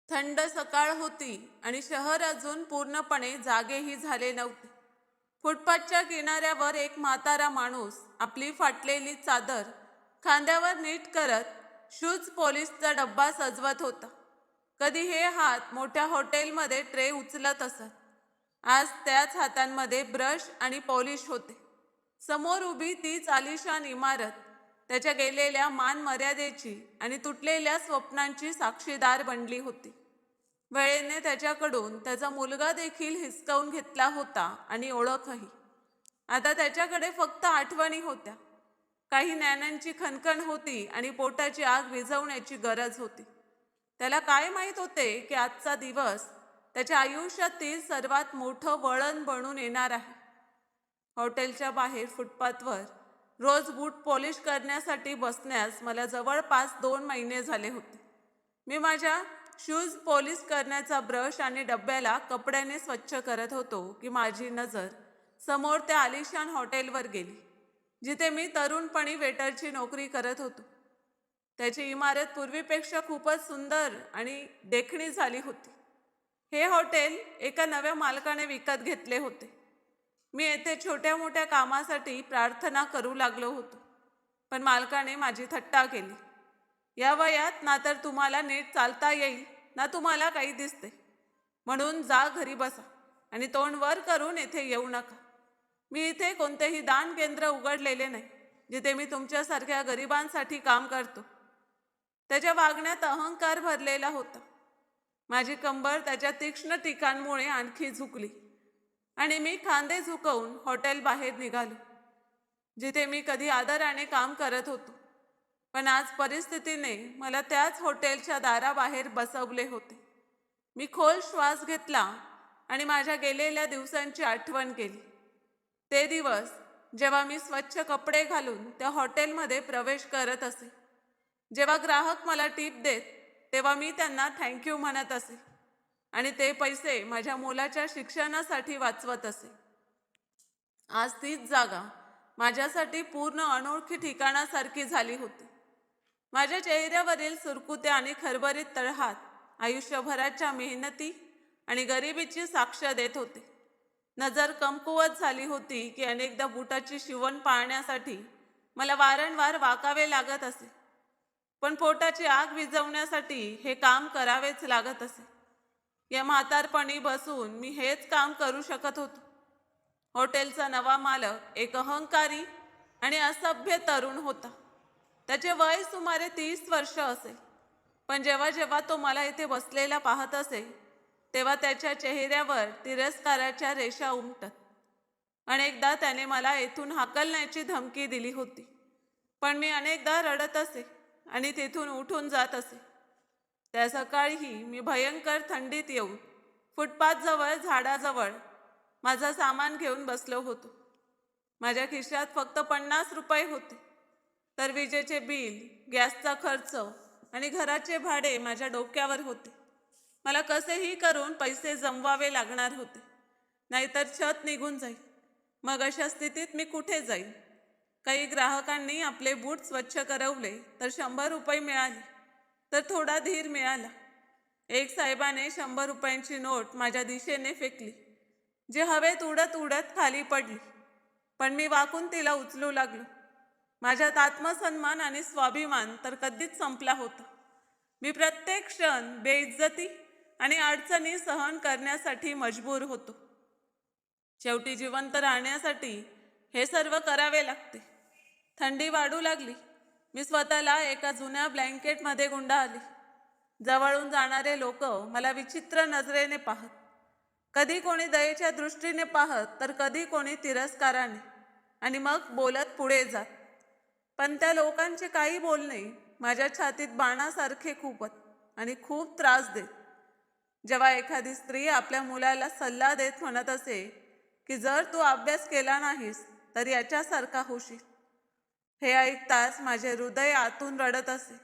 थंड सकाळ होती आणि शहर अजून पूर्णपणे जागेही झाले नव्हते. फुटपाथच्या किनाऱ्यावर एक म्हातारा माणूस आपली फाटलेली चादर खांद्यावर नीट करत शूज पोलिसचा डब्बा सजवत होता. कधी हे हात मोठ्या हॉटेलमध्ये ट्रे उचलत असत. आज त्याच हातांमध्ये ब्रश आणि पॉलिश होते. समोर उभी तीच आलिशान इमारत त्याच्या गेलेल्या मान मर्यादेची आणि तुटलेल्या स्वप्नांची साक्षीदार बनली होती. वेळेने त्याच्याकडून त्याचा मुलगा देखील हिसकावून घेतला होता आणि ओळखही. आता त्याच्याकडे फक्त आठवणी होत्या. काही ज्ञानांची खणखण होती आणि पोटाची आग विझवण्याची गरज होती. त्याला काय माहीत होते की आजचा दिवस त्याच्या आयुष्यातील सर्वात मोठं वळण बनून येणार आहे. हॉटेलच्या बाहेर फुटपाथवर रोज बूट पॉलिश करण्यासाठी बसण्यास मला जवळपास 2 महिने झाले होते. मी माझ्या शूज पॉलिश करण्याचा ब्रश आणि डब्याला कपड्याने स्वच्छ करत होतो की माझी नजर समोर त्या आलिशान हॉटेलवर गेली, जिथे मी तरुणपणी वेटरची नोकरी करत होतो. त्याची इमारत पूर्वीपेक्षा खूपच सुंदर आणि देखणी झाली होती. हे हॉटेल एका नव्या मालकाने विकत घेतले होते. मी येथे छोट्या मोठ्या कामासाठी प्रार्थना करू लागलो होतो, पण मालकाने माझी थट्टा केली. या वयात ना तर तुम्हाला नीट चालता येईल ना तुम्हाला काही दिसते, म्हणून जा घरी बसा आणि तोंड वर करून येथे येऊ नका. मी इथे कोणतेही दान केंद्र उघडलेले नाही, जिथे मी तुमच्यासारख्या गरिबांसाठी काम करतो. त्याच्या वागण्यात अहंकार भरलेला होता. माझी कंबर त्याच्या तीक्ष्ण टिकांमुळे आणखी झुकली आणि मी खांदे झुकवून हॉटेल बाहेर निघालो, जिथे मी कधी आदराने काम करत होतो. पण आज परिस्थितीने मला त्याच हॉटेलच्या दाराबाहेर बसवले होते. मी खोल श्वास घेतला आणि माझ्या गेलेल्या दिवसांची आठवण केली. ते दिवस जेव्हा मी स्वच्छ कपडे घालून त्या हॉटेलमध्ये प्रवेश करत असे, जेव्हा ग्राहक मला टीप देत तेव्हा मी त्यांना थँक्यू म्हणत असे आणि ते पैसे माझ्या मुलाच्या शिक्षणासाठी वाचवत असे. आज तीच जागा माझ्यासाठी पूर्ण अनोळखी ठिकाणासारखी झाली होती. माझ्या चेहऱ्यावरील सुरकुत्या आणि खरबरीत तळहात आयुष्यभराच्या मेहनती आणि गरिबीची साक्ष देत होते. नजर कमकुवत झाली होती की अनेकदा बुटाची शिवण पाळण्यासाठी मला वारंवार वाकावे लागत असे, पण पोटाची आग विझवण्यासाठी हे काम करावेच लागत असे. या म्हातारपणी बसून मी हेच काम करू शकत होतो. हॉटेलचा नवा मालक एक अहंकारी आणि असभ्य तरुण होता. त्याचे वय सुमारे 30 वर्ष असेल, पण जेव्हा जेव्हा तो मला इथे बसलेला पाहत असे तेव्हा त्याच्या चेहऱ्यावर तिरस्काराच्या रेषा उमटत. अनेकदा त्याने मला येथून हाकलण्याची धमकी दिली होती, पण मी अनेकदा रडत असे आणि तिथून उठून जात असे. त्या सकाळीही मी भयंकर थंडीत येऊन फुटपाथजवळ झाडाजवळ माझा सामान घेऊन बसलो होतो. माझ्या खिशात फक्त 50 रुपये होते, तर विजेचे बिल, गॅसचा खर्च आणि घराचे भाडे माझ्या डोक्यावर होते. मला कसेही करून पैसे जमवावे लागणार होते, नाहीतर छत निघून जाईल. मग अशा स्थितीत मी कुठे जाईल? काही ग्राहकांनी आपले बूट स्वच्छ करवले तर 100 रुपये मिळाले, तर थोडा धीर मिळाला. एक साहेबाने 100 रुपयांची नोट माझ्या दिशेने फेकली, जी हवेत उडत उडत खाली पडली, पण मी वाकून तिला उचलू लागलो. माझ्यात आत्मसन्मान आणि स्वाभिमान तर कधीच संपला होता. मी प्रत्येक क्षण बेइज्जती आणि अडचणी सहन करण्यासाठी मजबूर होतो. शेवटी जिवंत राहण्यासाठी हे सर्व करावे लागते. थंडी वाढू लागली. मी स्वतःला एका जुन्या ब्लँकेटमध्ये गुंडाळले. जवळून जाणारे लोक मला विचित्र नजरेने पाहत. कधी कोणी दयेच्या दृष्टीने पाहत, तर कधी कोणी तिरस्काराने, आणि मग बोलत पुढे जात. पण त्या लोकांचे काही बोलणे माझ्या छातीत बाणासारखे खुपत आणि खूप त्रास देत. जेव्हा एखादी स्त्री आपल्या मुलाला सल्ला देत म्हणत असे की जर तू अभ्यास केला नाहीस तर याच्यासारखा होशील, हे ऐकताच माझे हृदय आतून रडत असे.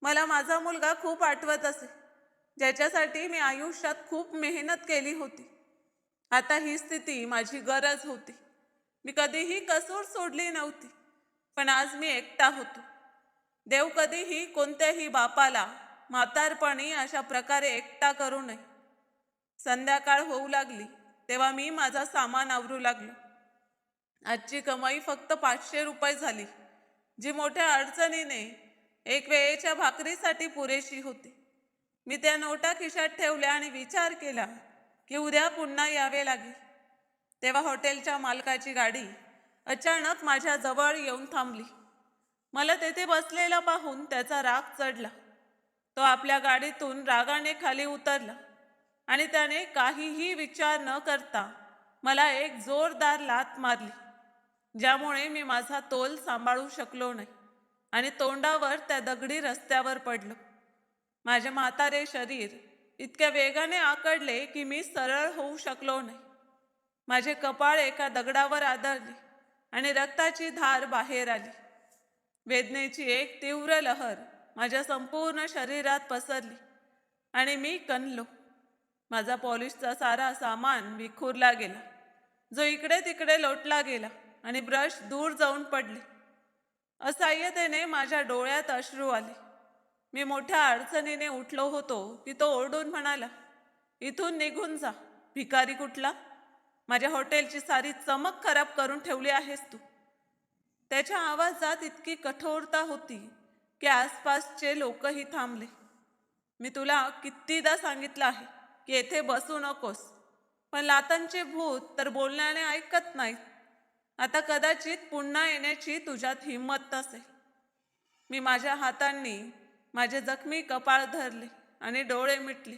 मला माझा मुलगा खूप आठवत असे, ज्याच्यासाठी मी आयुष्यात खूप मेहनत केली होती. आता ही स्थिती माझी गरज होती. मी कधीही कसूर सोडली नव्हती, पण आज मी एकटा होतो. देव कधीही कोणत्याही बापाला म्हातारपणी अशा प्रकारे एकटा करू नये. संध्याकाळ होऊ लागली तेव्हा मी माझा सामान आवरू लागलो. आजची कमाई फक्त 500 रुपये झाली, जी मोठ्या अडचणीने एक वेळेच्या भाकरीसाठी पुरेशी होती. मी त्या नोटा खिशात ठेवल्या आणि विचार केला की उद्या पुन्हा यावे लागेल. तेव्हा हॉटेलच्या मालकाची गाडी अचानक माझ्या जवळ येऊन थांबली. मला तेथे बसलेला पाहून त्याचा राग चढला. तो आपल्या गाडीतून रागाने खाली उतरला आणि त्याने काहीही विचार न करता मला एक जोरदार लाथ मारली, ज्यामुळे मी माझा तोल सांभाळू शकलो नाही आणि तोंडावर त्या दगडी रस्त्यावर पडलो. माझे म्हातारे शरीर इतक्या वेगाने आकडले की मी सरळ होऊ शकलो नाही. माझे कपाळ एका दगडावर आदळले आणि रक्ताची धार बाहेर आली. वेदनेची एक तीव्र लहर माझ्या संपूर्ण शरीरात पसरली आणि मी कणलो. माझा पॉलिशचा सारा सामान विखुरला गेला, जो इकडे तिकडे लोटला गेला आणि ब्रश दूर जाऊन पडले. असहाय्यतेने माझ्या डोळ्यात अश्रू आले. मी मोठ्या अडचणीने उठलो होतो की तो ओरडून म्हणाला, इथून निघून जा, भिकारी कुठला. माझ्या हॉटेलची सारी चमक खराब करून ठेवली आहेस तू. त्याच्या आवाजात इतकी कठोरता होती की आसपासचे लोकही थांबले. मी तुला कितीदा सांगितलं आहे की येथे बसू नकोस, पण लातांचे भूत तर बोलण्याने ऐकत नाहीत. आता कदाचित पुन्हा येण्याची तुझ्यात हिंमत नसेल. मी माझ्या हातांनी माझे जखमी कपाळ धरले आणि डोळे मिटले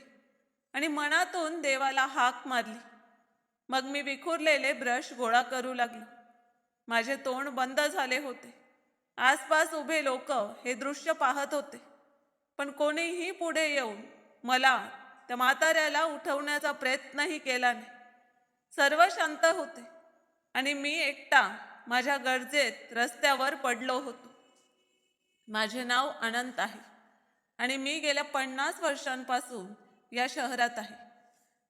आणि मनातून देवाला हाक मारली. मग मी विखुरलेले ब्रश गोळा करू लागलो. माझे तोंड बंद झाले होते. आसपास उभे लोक हे दृश्य पाहत होते, पण कोणीही पुढे येऊन मला, त्या म्हाताऱ्याला उठवण्याचा प्रयत्नही केला नाही. सर्व शांत होते आणि मी एकटा माझ्या गरजेत रस्त्यावर पडलो होतो. माझे नाव अनंत आहे आणि मी गेल्या 50 वर्षांपासून या शहरात आहे.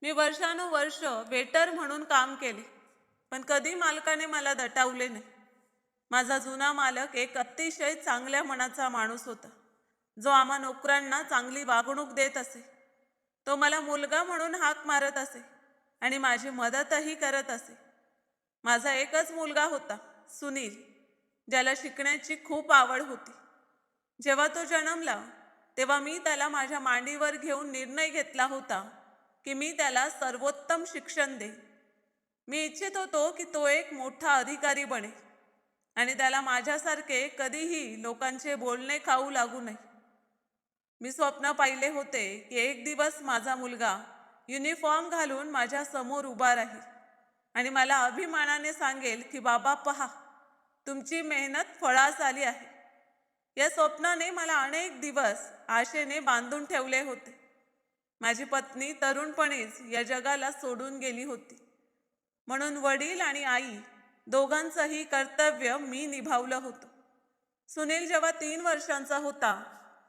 मी वर्षानुवर्ष वेटर म्हणून काम केले, पण कधी मालकाने मला दटावले नाही. माझा जुना मालक एक अतिशय चांगल्या मनाचा माणूस होता, जो आम्हा नोकरांना चांगली वागणूक देत असे. तो मला मुलगा म्हणून हाक मारत असे आणि माझी मदतही करत असे. माझा एकच मुलगा होता, सुनील, ज्याला शिकण्याची खूप आवड होती. जेव्हा तो जन्मला तेव्हा मी त्याला माझ्या मांडीवर घेऊन निर्णय घेतला होता की मी त्याला सर्वोत्तम शिक्षण देईन. मी इच्छित होतो की तो एक मोठा अधिकारी बने आणि त्याला माझ्यासारखे कधीही लोकांचे बोलणे खाऊ लागू नये. मी स्वप्न पाहिले होते की एक दिवस माझा मुलगा युनिफॉर्म घालून माझ्या समोर उभा राहील आणि मला अभिमानाने सांगेल की बाबा पहा, तुमची मेहनत फळास आली आहे. या स्वप्नाने मला अनेक दिवस आशेने बांधून ठेवले होते. माझी पत्नी तरुणपणीच या जगाला सोडून गेली होती, म्हणून वडील आणि आई दोघांचंही कर्तव्य मी निभावलं होतं. सुनील जेव्हा 3 वर्षांचा होता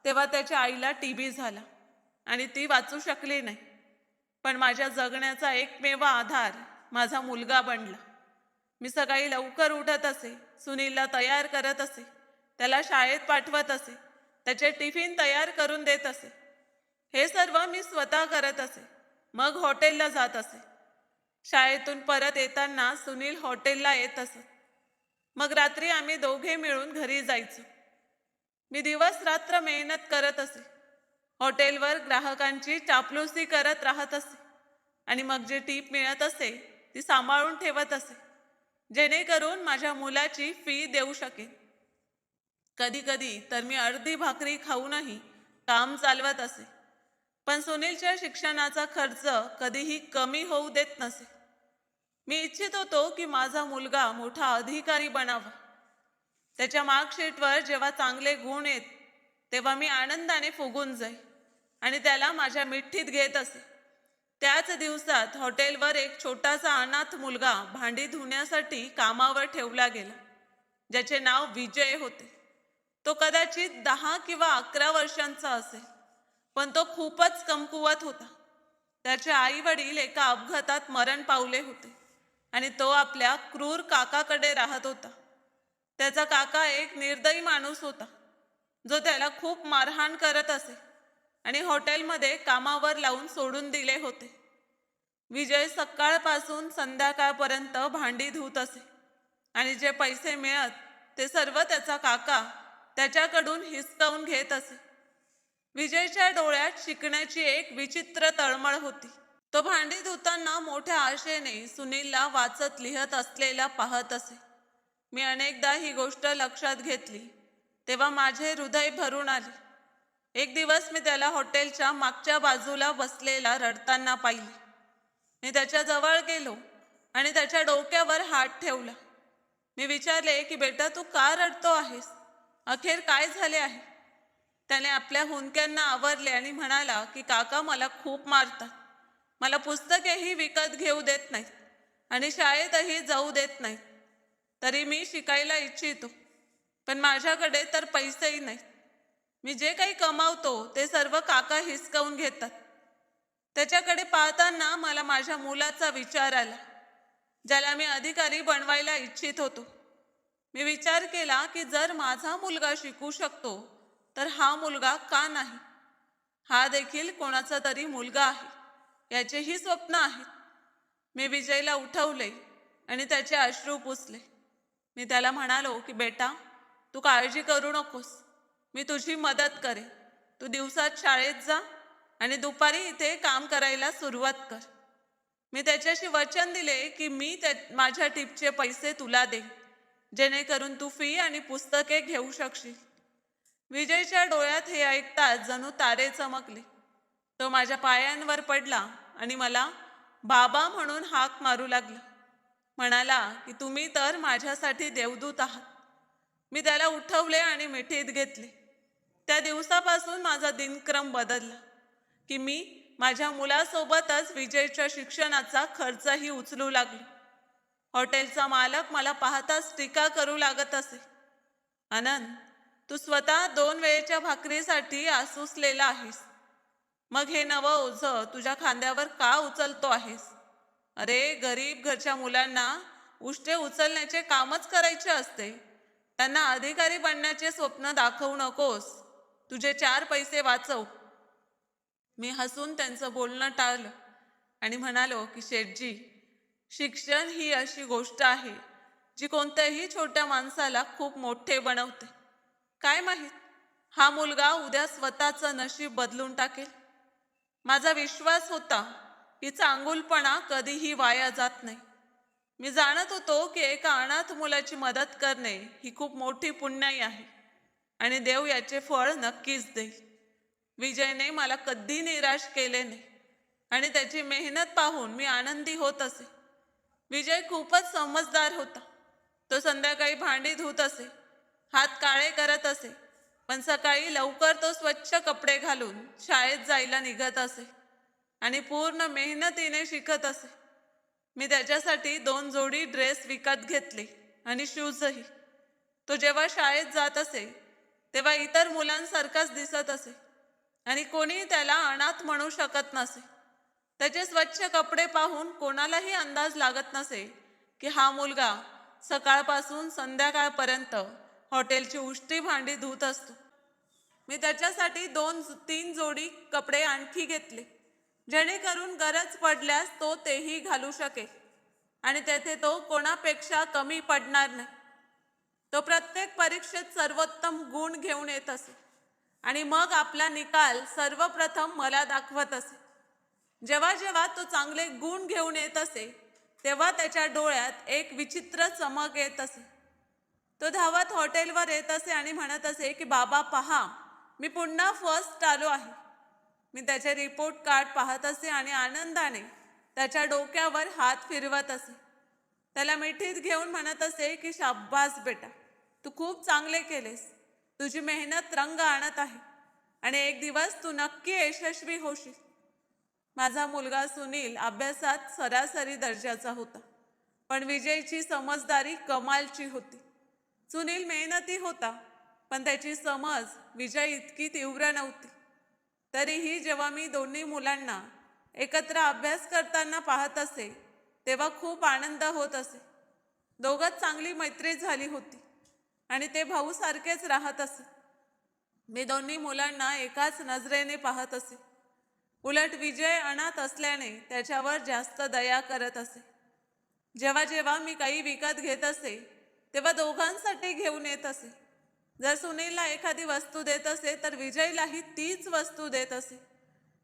तेव्हा त्याच्या आईला TB झाला आणि ती वाचू शकली नाही. पण माझ्या जगण्याचा एकमेव आधार माझा मुलगा बनला. मी सकाळी लवकर उठत असे, सुनीलला तयार करत असे, त्याला शाळेत पाठवत असे, त्याचे टिफिन तयार करून देत असे. हे सर्व मी स्वतः करत असे. मग हॉटेलला जात असे. शाळेतून परत येताना सुनील हॉटेलला येत असत. मग रात्री आम्ही दोघे मिळून घरी जायचो. मी दिवस रात्र मेहनत करत असे. हॉटेलवर ग्राहकांची चापलुसी करत राहत असे आणि मग जे टीप मिळत असे ती सांभाळून ठेवत असे, जेणेकरून माझ्या मुलाची फी देऊ शकेन. कधी कधी तर मी अर्धी भाकरी खाऊनही काम चालवत असे. पण सुनीलच्या शिक्षणाचा खर्च कधीही कमी होऊ देत नसे. मी इच्छित होतो की माझा मुलगा मोठा अधिकारी बनावा. त्याच्या मार्कशीटवर जेव्हा चांगले गुण येत तेव्हा मी आनंदाने फुगून जाई आणि त्याला माझ्या मिठीत घेत असे. त्याच दिवसात हॉटेलवर एक छोटासा अनाथ मुलगा भांडी धुण्यासाठी कामावर ठेवला गेला, ज्याचे नाव विजय होते. तो कदाचित 10 किंवा 11 वर्षांचा असेल, पण तो खूपच कमकुवत होता. त्याचे आई वडील एका अपघातात मरण पावले होते आणि तो आपल्या क्रूर काकाकडे राहत होता. त्याचा काका एक निर्दयी माणूस होता, जो त्याला खूप मारहाण करत असे. आणि हॉटेलमध्ये कामावर लावून सोडून दिले होते. विजय सकाळपासून संध्याकाळपर्यंत भांडी धुत असे आणि जे पैसे मिळत ते सर्व त्याचा काका त्याच्याकडून हिसकावून घेत असे. विजयच्या डोळ्यात शिकण्याची एक विचित्र तळमळ होती. तो भांडी धुताना मोठ्या आशेने सुनीलला वाचत लिहत असलेला पाहत असे. मी अनेकदा ही गोष्ट लक्षात घेतली तेव्हा माझे हृदय भरून आले. एक दिवस मी त्याला हॉटेलच्या मागच्या बाजूला बसलेला रडताना पाहिले. मी त्याच्या जवळ गेलो आणि त्याच्या डोक्यावर हात ठेवला. मी विचारले की बेटा, तू का रडतो आहेस? अखेर काय झाले आहे? त्याने आपल्या हुंदक्यांना आवरले आणि म्हणाला की काका मला खूप मारतात. मला पुस्तकेही विकत घेऊ देत नाहीत आणि शाळेतही जाऊ देत नाहीत. तरी मी शिकायला इच्छितो, पण माझ्याकडे तर पैसेही नाहीत. मी जे काही कमावतो ते सर्व काका हिसकावून घेतात. त्याच्याकडे पाहताना मला माझ्या मुलाचा विचार आला, ज्याला मी अधिकारी बनवायला इच्छित होतो. मी विचार केला की जर माझा मुलगा शिकू शकतो तर हा मुलगा का नाही? हा देखील कोणाचा तरी मुलगा आहे, याचेही स्वप्न आहेत. मी विजयला उठवले आणि त्याचे अश्रू पुसले. मी त्याला म्हणालो की बेटा, तू काळजी करू नकोस, मी तुझी मदत करेन. तू दिवसात शाळेत जा आणि दुपारी इथे काम करायला सुरुवात कर. मी त्याच्याशी वचन दिले की मी माझ्या टिपचे पैसे तुला देईन, जेणेकरून तू फी आणि पुस्तके घेऊ शकशील. विजयच्या डोळ्यात हे ऐकताच जणू तारे चमकले. तो माझ्या पायांवर पडला आणि मला बाबा म्हणून हाक मारू लागला. म्हणाला की तुम्ही तर माझ्यासाठी देवदूत आहात. मी त्याला उठवले आणि मिठीत घेतले. त्या दिवसापासून माझा दिनक्रम बदलला की मी माझ्या मुलासोबतच विजयच्या शिक्षणाचा खर्चही उचलू लागलो. हॉटेलचा मालक मला पाहताच टीका करू लागत असे. आनंद, तू स्वतः 2 वेळेच्या भाकरीसाठी आसुसलेला आहेस, मग हे नवं ओझं तुझ्या खांद्यावर का उचलतो आहेस? अरे, गरीब घरच्या मुलांना उष्टे उचलण्याचे कामच करायचे असते. त्यांना अधिकारी बनण्याचे स्वप्न दाखवू नकोस. तुझे 4 पैसे वाचव. मी हसून त्यांचं बोलणं टाळलं आणि म्हणालो की शेठजी, शिक्षण ही अशी गोष्ट आहे जी कोणत्याही छोट्या माणसाला खूप मोठे बनवते. काय माहीत, हा मुलगा उद्या स्वतःचं नशीब बदलून टाकेल. माझा विश्वास होता की चांगुलपणा कधीही वाया जात नाही. मी जाणत होतो की एका अनाथ मुलाची मदत करणे ही खूप मोठी पुण्याई आहे आणि देव याचे फळ नक्कीच देईल. विजयने मला कधी निराश केले नाही आणि त्याची मेहनत पाहून मी आनंदी होत असे. विजय खूपच समजदार होता. तो संध्याकाळी भांडी धुत असे, हात काळे करत असे, पण सकाळी लवकर तो स्वच्छ कपडे घालून शाळेत जायला निघत असे आणि पूर्ण मेहनतीने शिकत असे. मी त्याच्यासाठी 2 जोडी ड्रेस विकत घेतले आणि शूजही. तो जेव्हा शाळेत जात असे तेव्हा इतर मुलांसारखाच दिसत असे आणि कोणी त्याला अनाथ म्हणू शकत नसे. त्याचे स्वच्छ कपडे पाहून कोणालाही अंदाज लागत नसे की हा मुलगा सकाळपासून संध्याकाळपर्यंत हॉटेलची उष्टी भांडी धुत असतो. मी त्याच्यासाठी 2-3 जोडी कपडे आणखी घेतले, जेणेकरून गरज पडल्यास तो तेही घालू शकेल आणि तेथे तो कोणापेक्षा कमी पडणार नाही. तो प्रत्येक परीक्षेत सर्वोत्तम गुण घेऊन येत असे आणि मग आपला निकाल सर्वप्रथम मला दाखवत असे. जेव्हा जेव्हा तो चांगले गुण घेऊन येत असे तेव्हा त्याच्या डोळ्यात एक विचित्र चमक येत असे. तो धावत हॉटेलवर येत असे आणि म्हणत असे की बाबा पहा, मी पुन्हा फर्स्ट आलो आहे. मी त्याचे रिपोर्ट कार्ड पाहत असे आणि आनंदाने त्याच्या डोक्यावर हात फिरवत असे. त्याला मिठीत घेऊन म्हणत असे की शाब्बास बेटा, तू खूप चांगले केलेस. तुझी मेहनत रंग आणत आहे आणि एक दिवस तू नक्की यशस्वी होशील. माझा मुलगा सुनील अभ्यासात सरासरी दर्जाचा होता, पण विजयची समजदारी कमालची होती. सुनील मेहनती होता, पण त्याची समज विजय इतकी तीव्र नव्हती. तरीही जेव्हा मी दोन्ही मुलांना एकत्र अभ्यास करताना पाहत असे तेव्हा खूप आनंद होत असे. दोघंच चांगली मैत्री झाली होती आणि ते भाऊसारखेच राहत असत. मी दोन्ही मुलांना एकाच नजरेने पाहत असे. उलट विजय अनाथ असल्याने त्याच्यावर जास्त दया करत असे. जेव्हा जेव्हा मी काही विकत घेत असे तेव्हा दोघांसाठी घेऊन येत असे. जर सुनीलला एखादी वस्तू देत असे तर विजयलाही तीच वस्तू देत असे,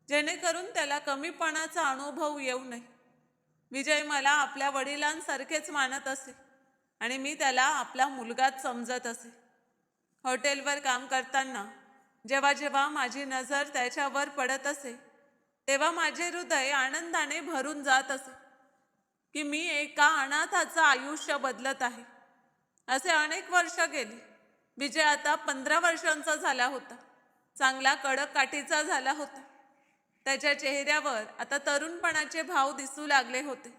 जेणेकरून त्याला कमीपणाचा अनुभव येऊ नये. विजय मला आपल्या वडिलांसारखेच मानत असे आणि मी त्याला आपला मुलगाच समजत असे. हॉटेलवर काम करताना जेव्हा जेव्हा माझी नजर त्याच्यावर पडत असे तेव्हा माझे हृदय आनंदाने भरून जात असे की मी एका अनाथाचं आयुष्य बदलत आहे. असे अनेक वर्ष गेली. विजय आता 15 वर्षांचा झाला होता. चांगला कडक काठीचा झाला होता. त्याच्या चेहऱ्यावर आता तरुणपणाचे भाव दिसू लागले होते,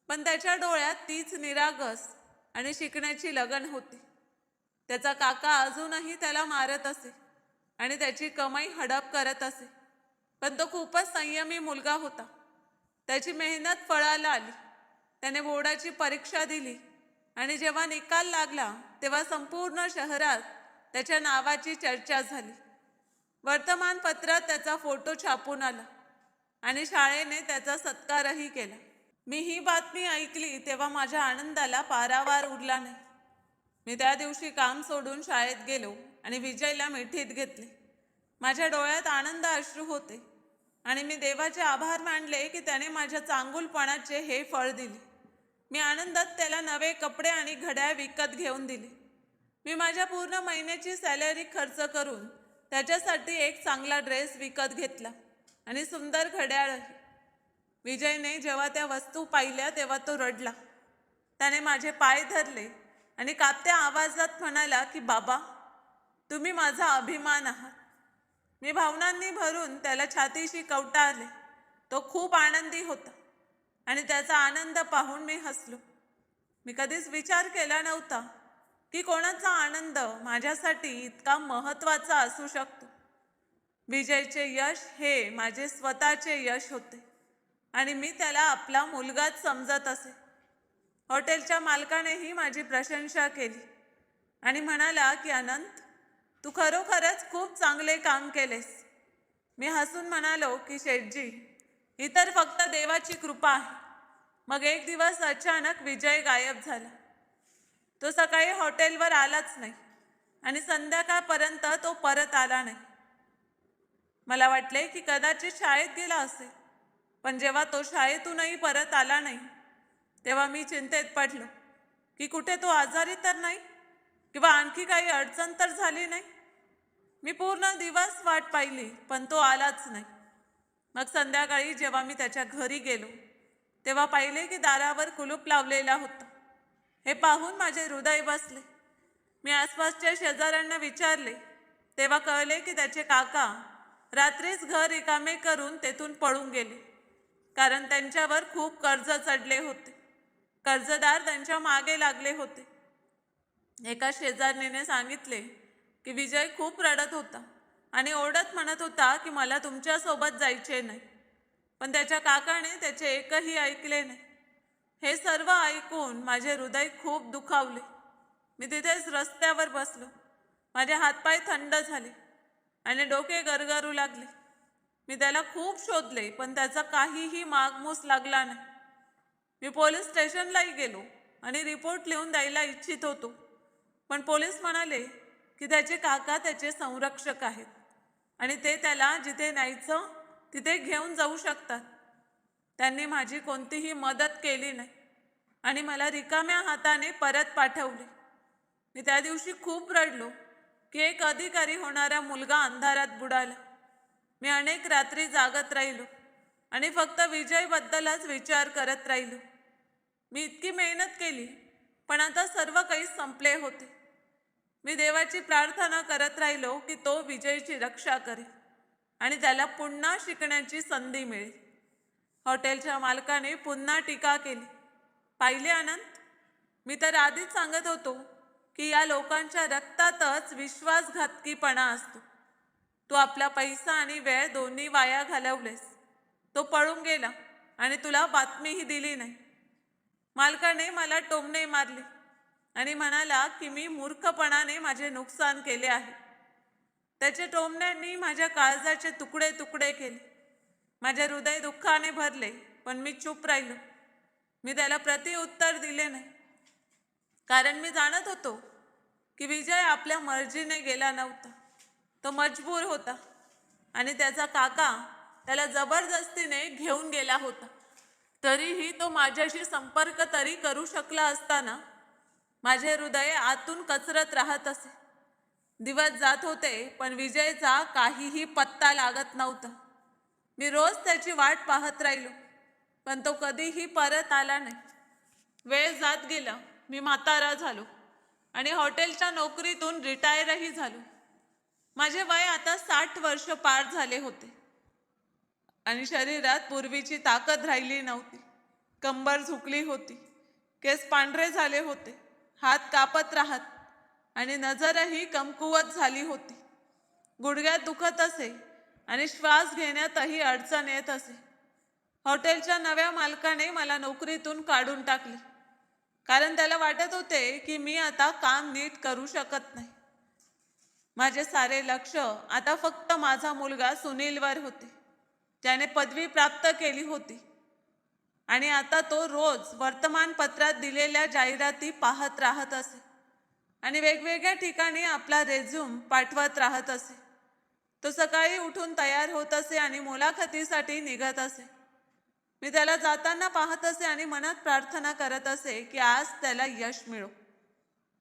पण त्याच्या डोळ्यात तीच निरागस आणि शिकण्याची लगन होती. त्याचा काका अजूनही त्याला मारत असे आणि त्याची कमाई हडप करत असे, पण तो खूपच संयमी मुलगा होता. त्याची मेहनत फळाला आली. त्याने बोर्डाची परीक्षा दिली आणि जेव्हा निकाल लागला तेव्हा संपूर्ण शहरात त्याच्या नावाची चर्चा झाली. वर्तमानपत्रात त्याचा फोटो छापून आला आणि शाळेने त्याचा सत्कारही केला. मी ही बातमी ऐकली तेव्हा माझ्या आनंदाला पारावार उरला नाही. मी त्या दिवशी काम सोडून शाळेत गेलो आणि विजयला मिठीत घेतले. माझ्या डोळ्यात आनंद अश्रू होते आणि मी देवाचे आभार मानले की त्याने माझ्या चांगुलपणाचे हे फळ दिले. मी आनंदात त्याला नवे कपडे आणि घड्याळ विकत घेऊन दिले. मी माझ्या पूर्ण महिन्याची सॅलरी खर्च करून त्याच्यासाठी एक चांगला ड्रेस विकत घेतला आणि सुंदर घड्याळही. विजयने जेव्हा त्या वस्तू पाहिल्या तेव्हा तो रडला. त्याने माझे पाय धरले आणि कापत्या आवाजात म्हणाला की बाबा, तुम्ही माझा अभिमान आहात. मी भावनांनी भरून त्याला छातीशी कवटाळले. तो खूप आनंदी होता आणि त्याचा आनंद पाहून मी हसलो. मी कधीच विचार केला नव्हता की कोणाचा आनंद माझ्यासाठी इतका महत्त्वाचा असू शकतो. विजयचे यश हे माझे स्वतःचे यश होते आणि मी त्याला आपला मुलगाच समजत असे. हॉटेलच्या मालकानेही माझी प्रशंसा केली आणि म्हणाला की अनंत, तू खरोखरच खूप चांगले काम केलेस. मी हसून म्हणालो की शेठजी, ही तर फक्त देवाची कृपा आहे. मग एक दिवस अचानक विजय गायब झाला. तो सकाळी हॉटेलवर आलाच नाही आणि संध्याकाळपर्यंत तो परत आला नाही. मला वाटले की कदाचित शाळेत गेला असेल, पण जेव्हा तो शाळेतूनही परत आला नाही तेव्हा मी चिंतेत पडलो की कुठे तो आजारी तर नाही किंवा आणखी काही अडचण तर झाली नाही. मी पूर्ण दिवस वाट पाहिली पण तो आलाच नाही. मग संध्याकाळी जेव्हा मी त्याच्या घरी गेलो तेव्हा पाहिले की दारावर कुलूप लावलेला होता. हे पाहून माझे हृदय बसले. मी आसपासच्या शेजाऱ्यांना विचारले तेव्हा कळले की त्याचे काका रात्रीच घर रिकामे करून तेथून पळून गेले, कारण त्यांच्यावर खूप कर्ज चढले होते. कर्जदार त्यांच्या मागे लागले होते. एका शेजारणीने सांगितले की विजय खूप रडत होता आणि ओरडत म्हणत होता की मला तुमच्यासोबत जायचे नाही, पण त्याच्या काकाने त्याचे एकही ऐकले नाही. हे सर्व ऐकून माझे हृदय खूप दुखावले. मी तिथेच रस्त्यावर बसलो. माझे हातपाय थंड झाले आणि डोके गरगरू लागले. मी त्याला खूप शोधले पण त्याचा काहीही मागमूस लागला नाही. मी पोलीस स्टेशनलाही गेलो आणि रिपोर्ट लिहून द्यायला इच्छित होतो, पण पोलीस म्हणाले की त्याचे काका त्याचे संरक्षक आहेत आणि ते त्याला जिथे न्यायचं तिथे घेऊन जाऊ शकतात. त्यांनी माझी कोणतीही मदत केली नाही आणि मला रिकाम्या हाताने परत पाठवले. मी त्या दिवशी खूप रडलो की एक अधिकारी होणारा मुलगा अंधारात बुडाला. मी अनेक रात्री जागत राहिलो आणि फक्त विजयबद्दलच विचार करत राहिलो. मी इतकी मेहनत केली पण आता सर्व काही संपले होते. मी देवाची प्रार्थना करत राहिलो की तो विजयची रक्षा करेल आणि त्याला पुन्हा शिकण्याची संधी मिळेल. हॉटेलच्या मालकाने पुन्हा टीका केली. पाहिले अनंत, मी तर आधीच सांगत होतो की या लोकांच्या रक्तातच विश्वासघातकीपणा असतो. तू आपला पैसा आणि वेळ दोन्ही वाया घालवलेस. तो पळून गेला आणि तुला बातमीही दिली नाही. मालकाने मला टोमणे मारले आणि म्हणाला की मी मूर्खपणाने माझे नुकसान केले आहे. त्याच्या टोमण्यांनी माझ्या काळजाचे तुकडे तुकडे केले. माझे हृदय दुःखाने भरले, पण मी चूप राहिलो. मी त्याला प्रतिउत्तर दिले नाही, कारण मी जाणत होतो की विजय आपल्या मर्जीने गेला नव्हता. तो मजबूर होता आणि त्याचा काका त्याला जबरदस्तीने घेऊन गेला होता. तरीही तो माझ्याशी संपर्क तरी करू शकला असताना माझे हृदय आतून कचरत राहत असे. दिवस जात होते, पण विजयचा काहीही पत्ता लागत नव्हता. मी रोज त्याची वाट पाहत राहिलो, पण तो कधीही परत आला नाही. वेळ जात गेला. मी म्हातारा झालो आणि हॉटेलच्या नोकरीतून रिटायरही झालो. माझे वय आता 60 वर्ष पार झाले होते आणि शरीरात पूर्वीची ताकद राहिली नव्हती. कंबर झुकली होती, केस पांढरे झाले होते, हात कापत राहत आणि नजरही कमकुवत झाली होती. गुडघ्यात दुखत असे आणि श्वास घेण्यातही अडचण येत असे. हॉटेलच्या नव्या मालकाने मला नोकरीतून काढून टाकले, कारण त्याला वाटत होते की मी आता काम नीट करू शकत नाही. माझे सारे लक्ष आता फक्त माझा मुलगा सुनीलवर होते, ज्याने पदवी प्राप्त केली होती आणि आता तो रोज वर्तमानपत्रात दिलेल्या जाहिराती पाहत राहत असे आणि वेगवेगळ्या ठिकाणी आपला रेझ्यूम पाठवत राहत असे. तो सकाळी उठून तयार होत असे आणि मुलाखतीसाठी निघत असे. मी त्याला जाताना पाहत असे आणि मनात प्रार्थना करत असे की आज त्याला यश मिळो.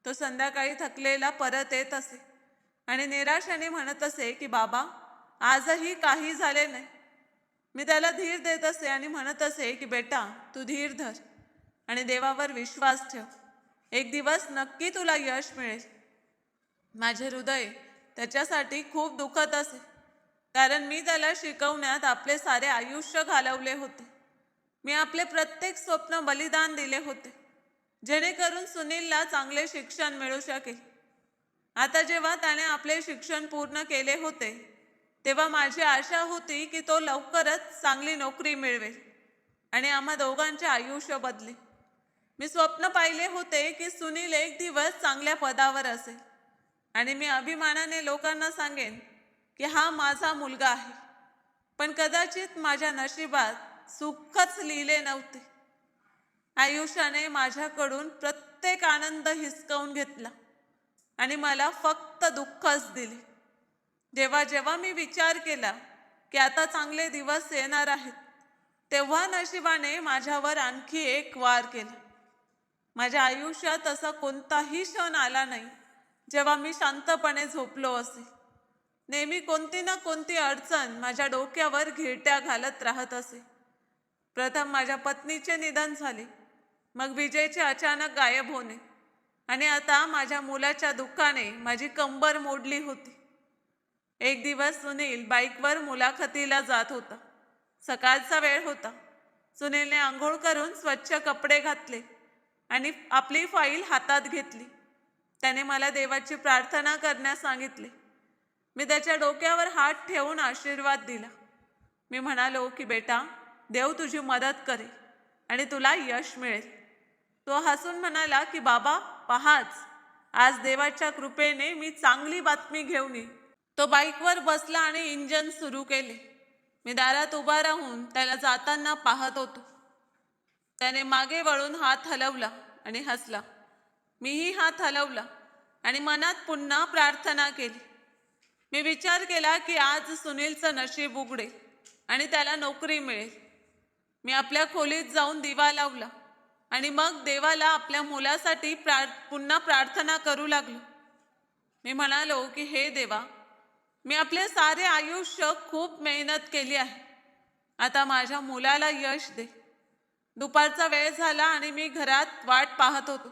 तो संध्याकाळी थकलेला परत येत असे आणि निराशाने म्हणत असे की बाबा, आजही काही झाले नाही. मी त्याला धीर देत असे आणि म्हणत असे की बेटा, तू धीर धर आणि देवावर विश्वास ठेव. एक दिवस नक्की तुला यश मिळेल. माझे हृदय त्याच्यासाठी खूप दुखत असे, कारण मी त्याला शिकवण्यात आपले सारे आयुष्य घालवले होते. मी आपले प्रत्येक स्वप्न बलिदान दिले होते, जेणेकरून सुनीलला चांगले शिक्षण मिळू शकेल. आता जेव्हा त्याने आपले शिक्षण पूर्ण केले होते, तेव्हा माझी आशा होती की तो लवकरच चांगली नोकरी मिळवेल आणि आम्हा दोघांचे आयुष्य बदले. मी स्वप्न पाहिले होते की सुनील एक दिवस चांगल्या पदावर असेल आणि मी अभिमानाने लोकांना सांगेन की हा माझा मुलगा आहे. पण कदाचित माझ्या नशिबात सुखच लिहिले नव्हते. आयुष्याने माझ्याकडून प्रत्येक आनंद हिसकावून घेतला आणि मला फक्त दुःखच दिले. जेव्हा जेव्हा मी विचार केला की आता चांगले दिवस येणार आहेत, तेव्हा नशिबाने माझ्यावर आणखी एक वार केला. माझ्या आयुष्यात असा कोणताही क्षण आला नाही जेव्हा मी शांतपणे झोपलो असेल. नेहमी कोणती ना कोणती अडचण माझ्या डोक्यावर घिरट्या घालत राहत असे. प्रथम माझ्या पत्नीचे निधन झाले, मग विजयचे अचानक गायब होणे आणि आता माझ्या मुलाच्या दुःखाने माझी कंबर मोडली होती. एक दिवस सुनील बाईकवर मुलाखतीला जात होता. सकाळचा वेळ होता. सुनीलने आंघोळ करून स्वच्छ कपडे घातले आणि आपली फाईल हातात घेतली. त्याने मला देवाची प्रार्थना करण्यास सांगितले. मी त्याच्या डोक्यावर हात ठेवून आशीर्वाद दिला. मी म्हणालो की बेटा, देव तुझी मदत करेल आणि तुला यश मिळेल. तो हसून म्हणाला की बाबा, पहाच, आज देवाच्या कृपेने मी चांगली बातमी घेऊन येईन. तो बाईकवर बसला आणि इंजन सुरू केले. मी दारात उभा राहून त्याला जाताना पाहत होतो. त्याने मागे वळून हात हलवला आणि हसला. मीही हात हलवला आणि मनात पुन्हा प्रार्थना केली. मी विचार केला की आज सुनीलचं नशीब उघडेल आणि त्याला नोकरी मिळेल. मी आपल्या खोलीत जाऊन दिवा लावला आणि मग देवाला आपल्या मुलासाठी पुन्हा प्रार्थना करू लागलो. मी म्हणालो की हे देवा, मी आपले सारे आयुष्य खूप मेहनत केली आहे. आता माझ्या मुलाला यश दे. दुपारचा वेळ झाला आणि मी घरात वाट पाहत होतो.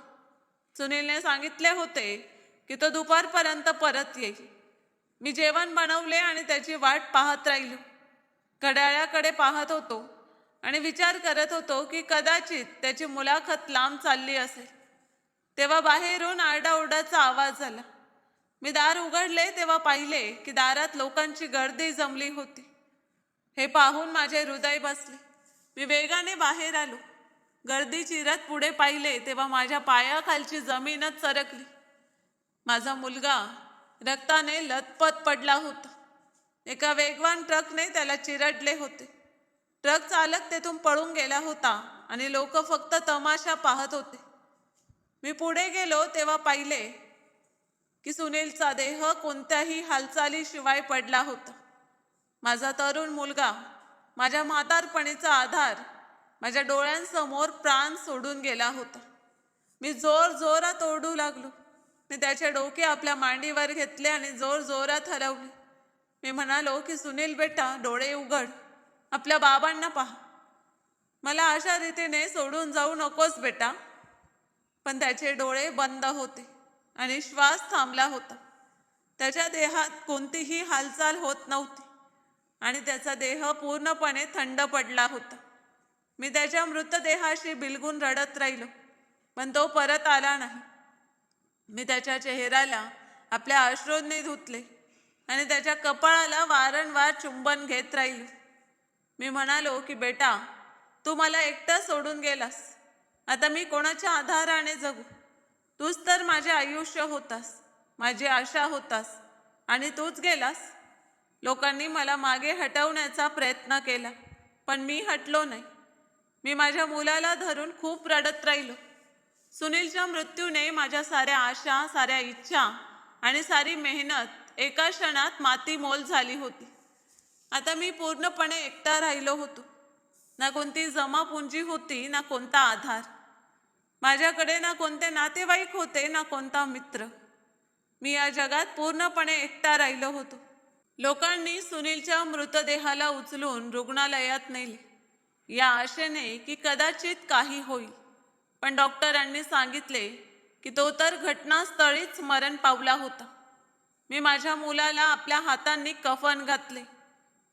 सुनीलने सांगितले होते की तो दुपारपर्यंत परत येईल. मी जेवण बनवले आणि त्याची वाट पाहत राहिलो. घड्याळाकडे पाहत होतो आणि विचार करत होतो की कदाचित त्याची मुलाखत लांब चालली असेल. तेव्हा बाहेरून आरडाओरडाचा आवाज आला. मी दार उघडले तेव्हा पाहिले की दारात लोकांची गर्दी जमली होती. हे पाहून माझे हृदय बसले. मी वेगाने बाहेर आलो. गर्दी चिरत पुढे पाहिले तेव्हा माझ्या पायाखालची जमीनच सरकली. माझा मुलगा रक्ताने लथपथ पडला होता. एका वेगवान ट्रकने त्याला चिरडले होते. ट्रक चालक तेथून पळून गेला होता आणि लोक फक्त तमाशा पाहत होते. मी पुढे गेलो तेव्हा पाहिले की सुनीलचा देह कोणत्याही हालचालीशिवाय पडला होता. माझा तरुण मुलगा, माझ्या म्हातारपणीचा आधार, माझ्या डोळ्यांसमोर प्राण सोडून गेला होता. मी जोरात ओरडू लागलो. मी त्याचे डोके आपल्या मांडीवर घेतले आणि जोरात हलवले. मी म्हणालो की सुनील बेटा, डोळे उघड, आपल्या बाबांना पहा. मला अशा रीतीने सोडून जाऊ नकोस बेटा. पण त्याचे डोळे बंद होते आणि श्वास थांबला होता. त्याच्या देहात कोणतीही हालचाल होत नव्हती आणि त्याचा देह पूर्णपणे थंड पडला होता. मी त्याच्या मृतदेहाशी बिलगून रडत राहिलो, पण तो परत आला नाही. मी त्याच्या चेहऱ्याला आपल्या अश्रूंनी धुतले आणि त्याच्या कपाळाला वारंवार चुंबन घेत राहिलो. मी म्हणालो की बेटा, तू मला एकटा सोडून गेलास. आता मी कोणाच्या आधाराने जगू? तूच तर माझे आयुष्य होतास, माझी आशा होतास, आणि तूच गेलास. लोकांनी मला मागे हटवण्याचा प्रयत्न केला, पण मी हटलो नाही. मी माझ्या मुलाला धरून खूप रडत राहिलो. सुनीलच्या मृत्यूने माझ्या साऱ्या आशा, साऱ्या इच्छा आणि सारी मेहनत एका क्षणात मातीमोल झाली होती. आता मी पूर्णपणे एकटा राहिलो होतो. ना कोणती जमापुंजी होती, ना कोणता आधार. माझ्याकडे ना कोणते नातेवाईक होते, ना कोणता मित्र. मी या जगात पूर्णपणे एकटा राहिलो होतो. लोकांनी सुनीलच्या मृतदेहाला उचलून रुग्णालयात नेले, या आशेने की कदाचित काही होईल. पण डॉक्टरांनी सांगितले की तो तर घटनास्थळीच मरण पावला होता. मी माझ्या मुलाला आपल्या हातांनी कफन घातले,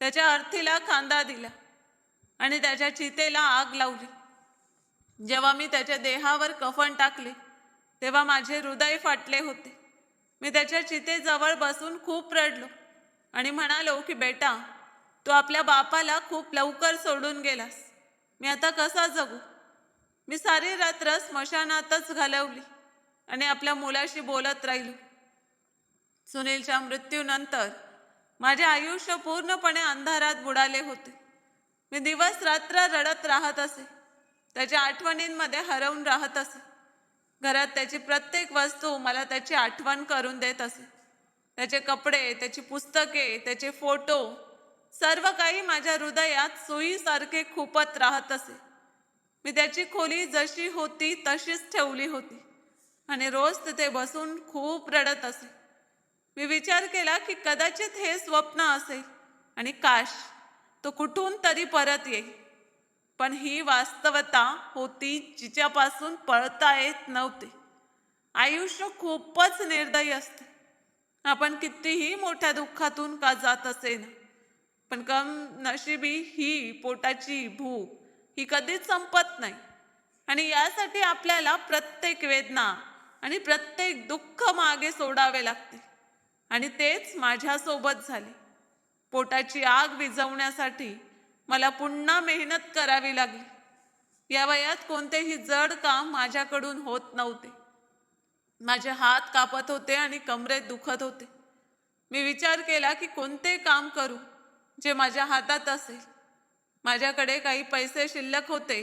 त्याच्या अर्थीला खांदा दिला आणि त्याच्या चितेला आग लावली. जेव्हा मी त्याच्या देहावर कफन टाकले तेव्हा माझे हृदय फाटले होते. मी त्याच्या चितेजवळ बसून खूप रडलो आणि म्हणालो की बेटा, तू आपल्या बापाला खूप लवकर सोडून गेलास. मी आता कसा जगू? मी सारी रात्र स्मशानातच घालवली आणि आपल्या मुलाशी बोलत राहिलो. सुनीलच्या मृत्यूनंतर माझे आयुष्य पूर्णपणे अंधारात बुडाले होते. मी दिवस रात्र रडत राहत असे, त्याच्या आठवणींमध्ये हरवून राहत असे. घरात त्याची प्रत्येक वस्तू मला त्याची आठवण करून देत असे. त्याचे कपडे, त्याची पुस्तके, त्याचे फोटो, सर्व काही माझ्या हृदयात सुईसारखे खुपत राहत असे. मी त्याची खोली जशी होती तशीच ठेवली होती आणि रोज तिथे बसून खूप रडत असे. मी विचार केला की कदाचित हे स्वप्न असेल आणि काश तो कुठून तरी परत येईल. पण ही वास्तवता होती जिच्यापासून पळता येत नव्हते. आयुष्य खूपच निर्दयी असते. आपण कितीही मोठ्या दुःखातून का जात असेल, पण कम नशिबी ही पोटाची भूक ही कधीच संपत नाही आणि यासाठी आपल्याला प्रत्येक वेदना आणि प्रत्येक दुःख मागे सोडावे लागते. आणि तेच माझ्यासोबत झाले. पोटाची आग विझवण्यासाठी मला पुन्हा मेहनत करावी लागली. या वयात कोणतेही जड काम माझ्याकडून होत नव्हते. माझे हात कापत होते आणि कमरेत दुखत होते. मी विचार केला की कोणते काम करू जे माझ्या हातात असेल. माझ्याकडे काही पैसे शिल्लक होते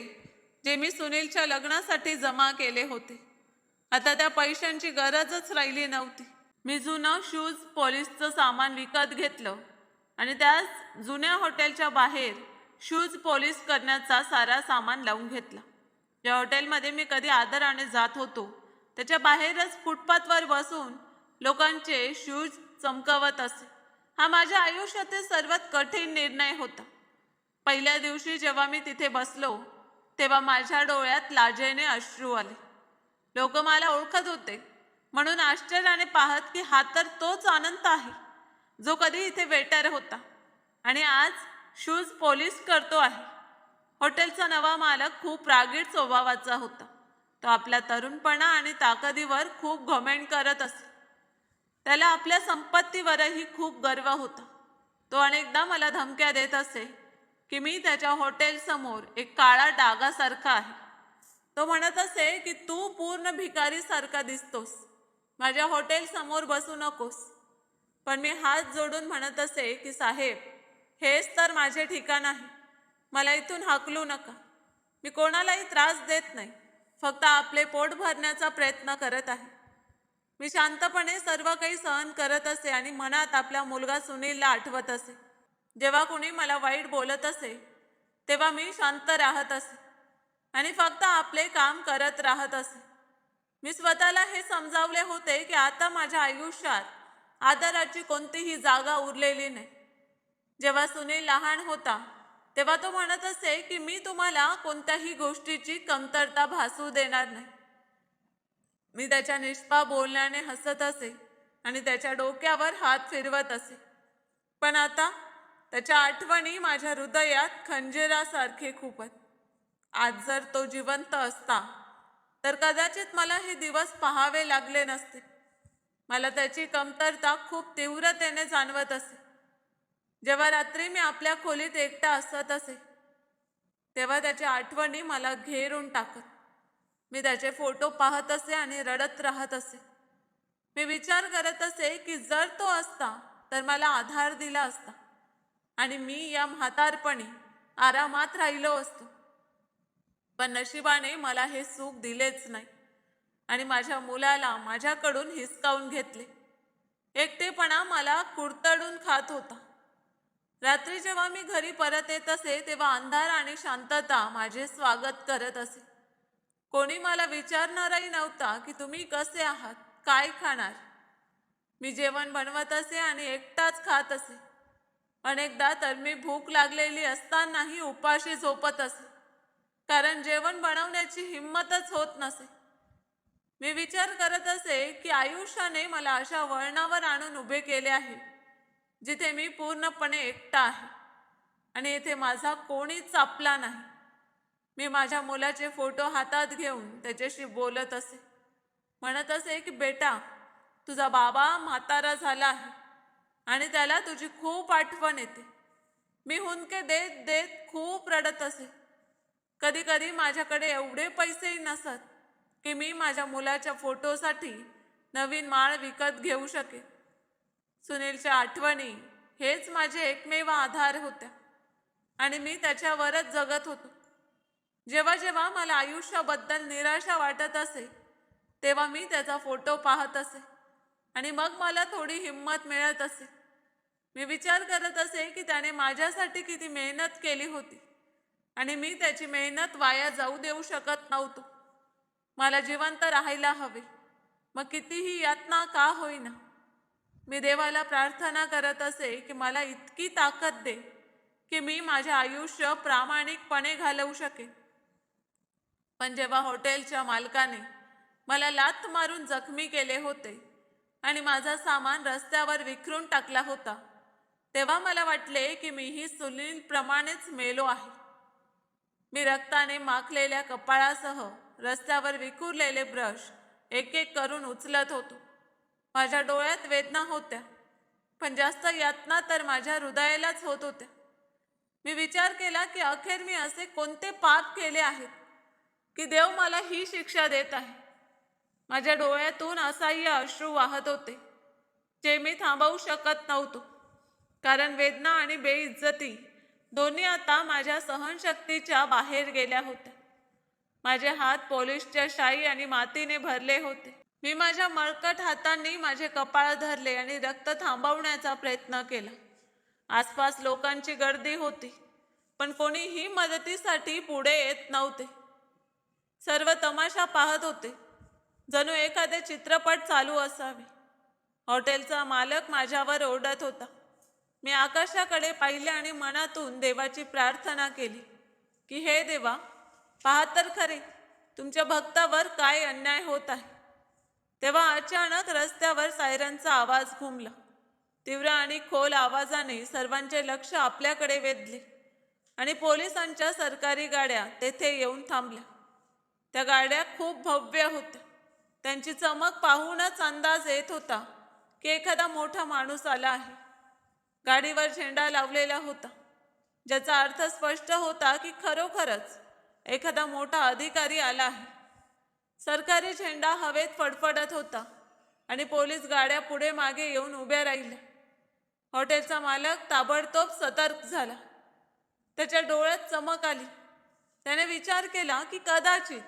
जे मी सुनीलच्या लग्नासाठी जमा केले होते. आता त्या पैशांची गरजच राहिली नव्हती. मी जुनं शूज पॉलिशचं सामान विकत घेतलं आणि त्याच जुन्या हॉटेलच्या बाहेर शूज पॉलिश करण्याचा सारा सामान लावून घेतला. ज्या हॉटेलमध्ये मी कधी आदराने जात होतो त्याच्या बाहेरच फुटपाथवर बसून लोकांचे शूज चमकवत असे. हा माझ्या आयुष्यातील सर्वात कठीण निर्णय होता. पहिल्या दिवशी जेव्हा मी तिथे बसलो तेव्हा माझ्या डोळ्यात लाजेने अश्रू आले. लोक मला ओळखत होते म्हणून आश्चर्याने पाहत की हा तर तोच अनंत आहे जो कधी इथे वेटर होता आणि आज शूज पॉलिश करतो आहे. हॉटेलचा नवा मालक खूप रागीट स्वभावाचा होता. तो आपल्या तरुणपणा आणि ताकदीवर खूप घमेंड करत असे. त्याला आपल्या संपत्तीवरही खूप गर्व होता. तो अनेकदा मला धमक्या देत असे की मी त्याच्या हॉटेलसमोर एक काळा डागासारखा आहे. तो म्हणत असे की तू पूर्ण भिकारीसारखा दिसतोस, माझ्या हॉटेल समोर बसू नकोस. पण मी हात जोडून म्हणत असे की साहेब, हेच तर माझे ठिकाण आहे. मला इथून हाकलू नका. मी कोणालाही त्रास देत नाही, फक्त आपले पोट भरण्याचा प्रयत्न करत आहे. मी शांतपणे सर्व काही सहन करत असे आणि मनात आपला मुलगा सुनीलला आठवत असे. जेव्हा कोणी मला वाईट बोलत असे तेव्हा मी शांत राहत असे आणि फक्त आपले काम करत राहत असे. मी स्वतःला हे समजावले होते की आता माझ्या आयुष्यात आदराची कोणतीही जागा उरलेली नाही. जेव्हा सुनील लहान होता तेव्हा तो म्हणत असे की मी तुम्हाला कोणत्याही गोष्टीची कमतरता भासू देणार नाही. मी त्याच्या निष्पाप बोलण्याने हसत असे आणि त्याच्या डोक्यावर हात फिरवत असे. पण आता त्याच्या आठवणी माझ्या हृदयात खंजिरासारखे खूपत. आज जर तो जिवंत असता तर कदाचित मला हे दिवस पाहावे लागले नसते. मला त्याची कमतरता खूप तीव्रतेने जाणवत असे. जेव्हा रात्री मी आपल्या खोलीत एकटा असत असे तेव्हा त्याच्या आठवणी मला घेरून टाकत. मी त्याचे फोटो पाहत असे आणि रडत राहत असे. मी विचार करत असे की जर तो असता तर मला आधार दिला असता आणि मी या म्हातारपणी आरामात राहिलो असतो. पण नशिबाने मला हे सुख दिलेच नाही आणि माझ्या मुलाला माझ्याकडून हिसकावून घेतले. एकटेपणा मला कुरतडून खात होता. रात्री जेव्हा मी घरी परत येत असे तेव्हा अंधार आणि शांतता माझे स्वागत करत असे. कोणी मला विचारणारही नव्हता की तुम्ही कसे आहात, काय खाणार. मी जेवण बनवत असे आणि एकटाच खात असे. अनेकदा तर मी भूक लागलेली असतानाही उपाशी झोपत असे, कारण जेवण बनवण्याची हिंमतच होत नसे. मी विचार करत असे की आयुष्याने मला अशा वळणावर आणून उभे केले आहे जिथे मी पूर्णपणे एकटा आहे आणि येथे माझा कोणीच आपला नाही. मी माझ्या मुलाचे फोटो हातात घेऊन त्याच्याशी बोलत असे. म्हणत असे की बेटा, तुझा बाबा म्हातारा झाला आहे आणि त्याला तुझी खूप आठवण येते. मी हुंदके देत देत खूप रडत असे. कधी कधी माझ्याकडे एवढे पैसेही नसत की मी माझ्या मुलाच्या फोटोसाठी नवीन माळ विकत घेऊ शके. सुनीलच्या आठवणी हेच माझे एकमेव आधार होत्या आणि मी त्याच्यावरच जगत होतो. जेव्हा जेव्हा मला आयुष्याबद्दल निराशा वाटत असे तेव्हा मी त्याचा फोटो पाहत असे आणि मग मला थोडी हिंमत मिळत असे. मी विचार करत असे की त्याने माझ्यासाठी किती मेहनत केली होती आणि मी त्याची मेहनत वाया जाऊ देऊ शकत नव्हतो. मला जिवंत राहायला हवे, मग कितीही यातना का होईना. मी देवाला प्रार्थना करत असे की मला इतकी ताकद दे की मी माझे आयुष्य प्रामाणिकपणे घालवू शकेन. पण जेव्हा हॉटेलच्या मालकाने मला लाथ मारून जखमी केले होते आणि माझा सामान रस्त्यावर विखरून टाकला होता तेव्हा मला वाटले की मीही सुनीलप्रमाणेच मेलो आहे. मी रक्ताने माखलेल्या कपाळासह रस्त्यावर विखुरलेले ब्रश एक एक करून उचलत होतो. माझ्या डोळ्यात वेदना होत्या, पण जास्त यातना तर माझ्या हृदयालाच होत होत्या. मी विचार केला की अखेर मी असे कोणते पाप केले आहेत की देव मला ही शिक्षा देत आहे. माझ्या डोळ्यातून असह्य अश्रू वाहत होते जे मी थांबवू शकत नव्हतो, कारण वेदना आणि बेइज्जती दोन्ही आता माझ्या सहनशक्तीच्या बाहेर गेल्या होत्या. माझे हात पोलिसच्या शाई आणि मातीने भरले होते. मी माझ्या मळकट हातांनी माझे कपाळ धरले आणि रक्त थांबवण्याचा प्रयत्न केला. आसपास लोकांची गर्दी होती, पण कोणीही मदतीसाठी पुढे येत नव्हते. सर्व तमाशा पाहत होते, जणू एखादे चित्रपट चालू असावे. हॉटेलचा मालक माझ्यावर ओरडत होता. मी आकाशाकडे पाहिले आणि मनातून देवाची प्रार्थना केली की हे देवा, पहा तर खरे तुमच्या भक्तावर काय अन्याय होत आहे. तेव्हा अचानक रस्त्यावर सायरनचा आवाज घुमला. तीव्र आणि खोल आवाजाने सर्वांचे लक्ष आपल्याकडे वेधले आणि पोलिसांच्या सरकारी गाड्या तेथे येऊन थांबल्या. त्या गाड्या खूप भव्य होत्या. त्यांची चमक पाहूनच अंदाज येत होता की एखादा मोठा माणूस आला आहे. गाडीवर झेंडा लावलेला होता, ज्याचा अर्थ स्पष्ट होता की खरोखरच एखादा मोठा अधिकारी आला आहे. सरकारी झेंडा हवेत फडफडत होता आणि पोलीस गाड्या पुढे मागे येऊन उभ्या राहिल्या. हॉटेलचा मालक ताबडतोब सतर्क झाला. त्याच्या डोळ्यात चमक आली. त्याने विचार केला की कदाचित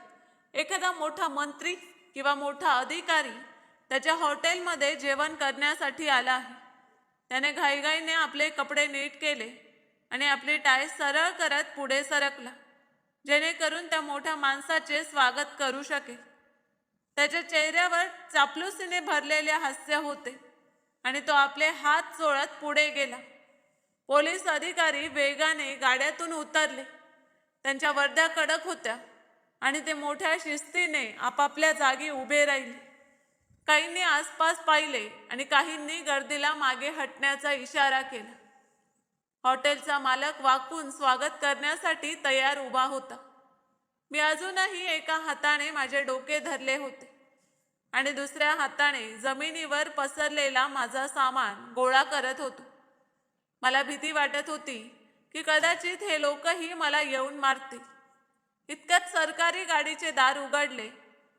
एखादा मोठा मंत्री किंवा मोठा अधिकारी त्याच्या हॉटेलमध्ये जेवण करण्यासाठी आला आहे. त्याने घाईघाईने आपले कपडे नीट केले आणि आपली टाय सरळ करत पुढे सरकला, जेणेकरून त्या मोठ्या माणसाचे स्वागत करू शकेल. त्याच्या चेहऱ्यावर चापलुसीने भरलेले हास्य होते आणि तो आपले हात चोळत पुढे गेला. पोलीस अधिकारी वेगाने गाड्यातून उतरले. त्यांच्या वर्द्या कडक होत्या आणि ते मोठ्या शिस्तीने आपापल्या जागी उभे राहिले. काहींनी आसपास पाहिले आणि काहींनी गर्दीला मागे हटण्याचा इशारा केला. हॉटेलचा मालक वाकून स्वागत करण्यासाठी तयार उभा होता. मी अजूनही एका हाताने माझे डोके धरले होते आणि दुसऱ्या हाताने जमिनीवर पसरलेला माझा सामान गोळा करत होतो. मला भीती वाटत होती की कदाचित हे लोकही मला येऊन मारतील. इतक्यात सरकारी गाडीचे दार उघडले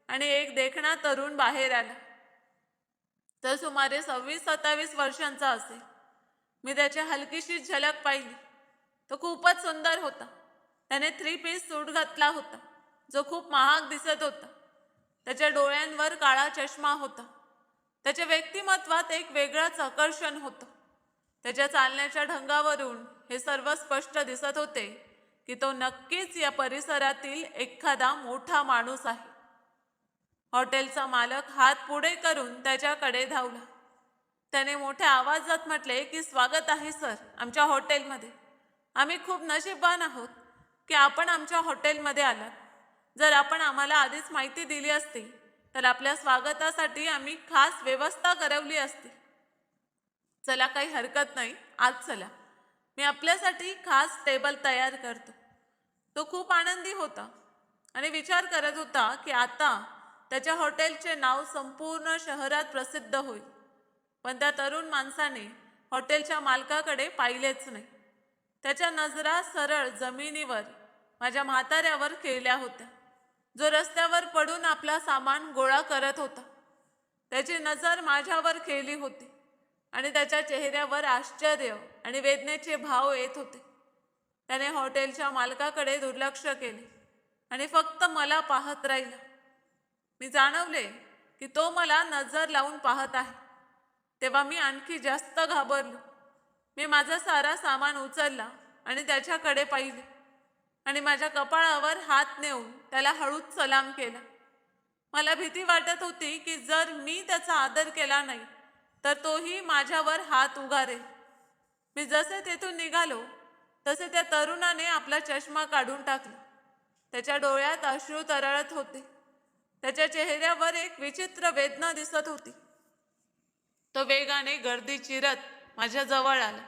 आणि एक देखणा तरुण बाहेर आला. तो सुमारे 26-27 वर्षांचा असेल. मी त्याची हलकीशी झलक पाहिली. तो खूपच सुंदर होता. त्याने 3 पीस सूट घातला होता, जो खूप महाग दिसत होता. त्याच्या डोळ्यांवर काळा चष्मा होता. त्याच्या व्यक्तिमत्वात एक वेगळंच आकर्षण होतं. त्याच्या चालण्याच्या ढंगावरून हे सर्व स्पष्ट दिसत होते की तो नक्कीच या परिसरातील एखादा मोठा माणूस आहे. हॉटेलचा मालक हात पुढे करून त्याच्याकडे धावला. त्याने मोठ्या आवाजात म्हटले की स्वागत आहे सर आमच्या हॉटेलमध्ये. आम्ही खूप नशीबवान आहोत की आपण आमच्या हॉटेलमध्ये आलात. जर आपण आम्हाला आधीच माहिती दिली असती तर आपल्या स्वागतासाठी आम्ही खास व्यवस्था करवली असती. चला, काही हरकत नाही, आज चला, मी आपल्यासाठी खास टेबल तयार करतो. तो खूप आनंदी होता आणि विचार करत होता की आता त्याच्या हॉटेलचे नाव संपूर्ण शहरात प्रसिद्ध होईल. पण त्या तरुण माणसाने हॉटेलच्या मालकाकडे पाहिलेच नाही. त्याच्या नजरा सरळ जमिनीवर माझ्या म्हाताऱ्यावर खेळल्या होत्या, जो रस्त्यावर पडून आपला सामान गोळा करत होता. त्याची नजर माझ्यावर खेळली होती आणि त्याच्या चेहऱ्यावर आश्चर्य आणि वेदनेचे भाव येत होते. त्याने हॉटेलच्या मालकाकडे दुर्लक्ष केले आणि फक्त मला पाहत राहिला. मी जाणवले की तो मला नजर लावून पाहत आहे. तेव्हा मी आणखी जास्त घाबरलो. मी माझा सारा सामान उचलला आणि त्याच्याकडे पाहिले आणि माझ्या कपाळावर हात नेऊन त्याला हळूच सलाम केला. मला भीती वाटत होती की जर मी त्याचा आदर केला नाही तर तोही माझ्यावर हात उगारेल. मी जसे तेथून निघालो तसे त्या तरुणाने आपला चष्मा काढून टाकला. त्याच्या डोळ्यात अश्रू तरळत होते. त्याच्या चेहऱ्यावर एक विचित्र वेदना दिसत होती. तो वेगाने गर्दी चिरत माझ्या जवळ आला.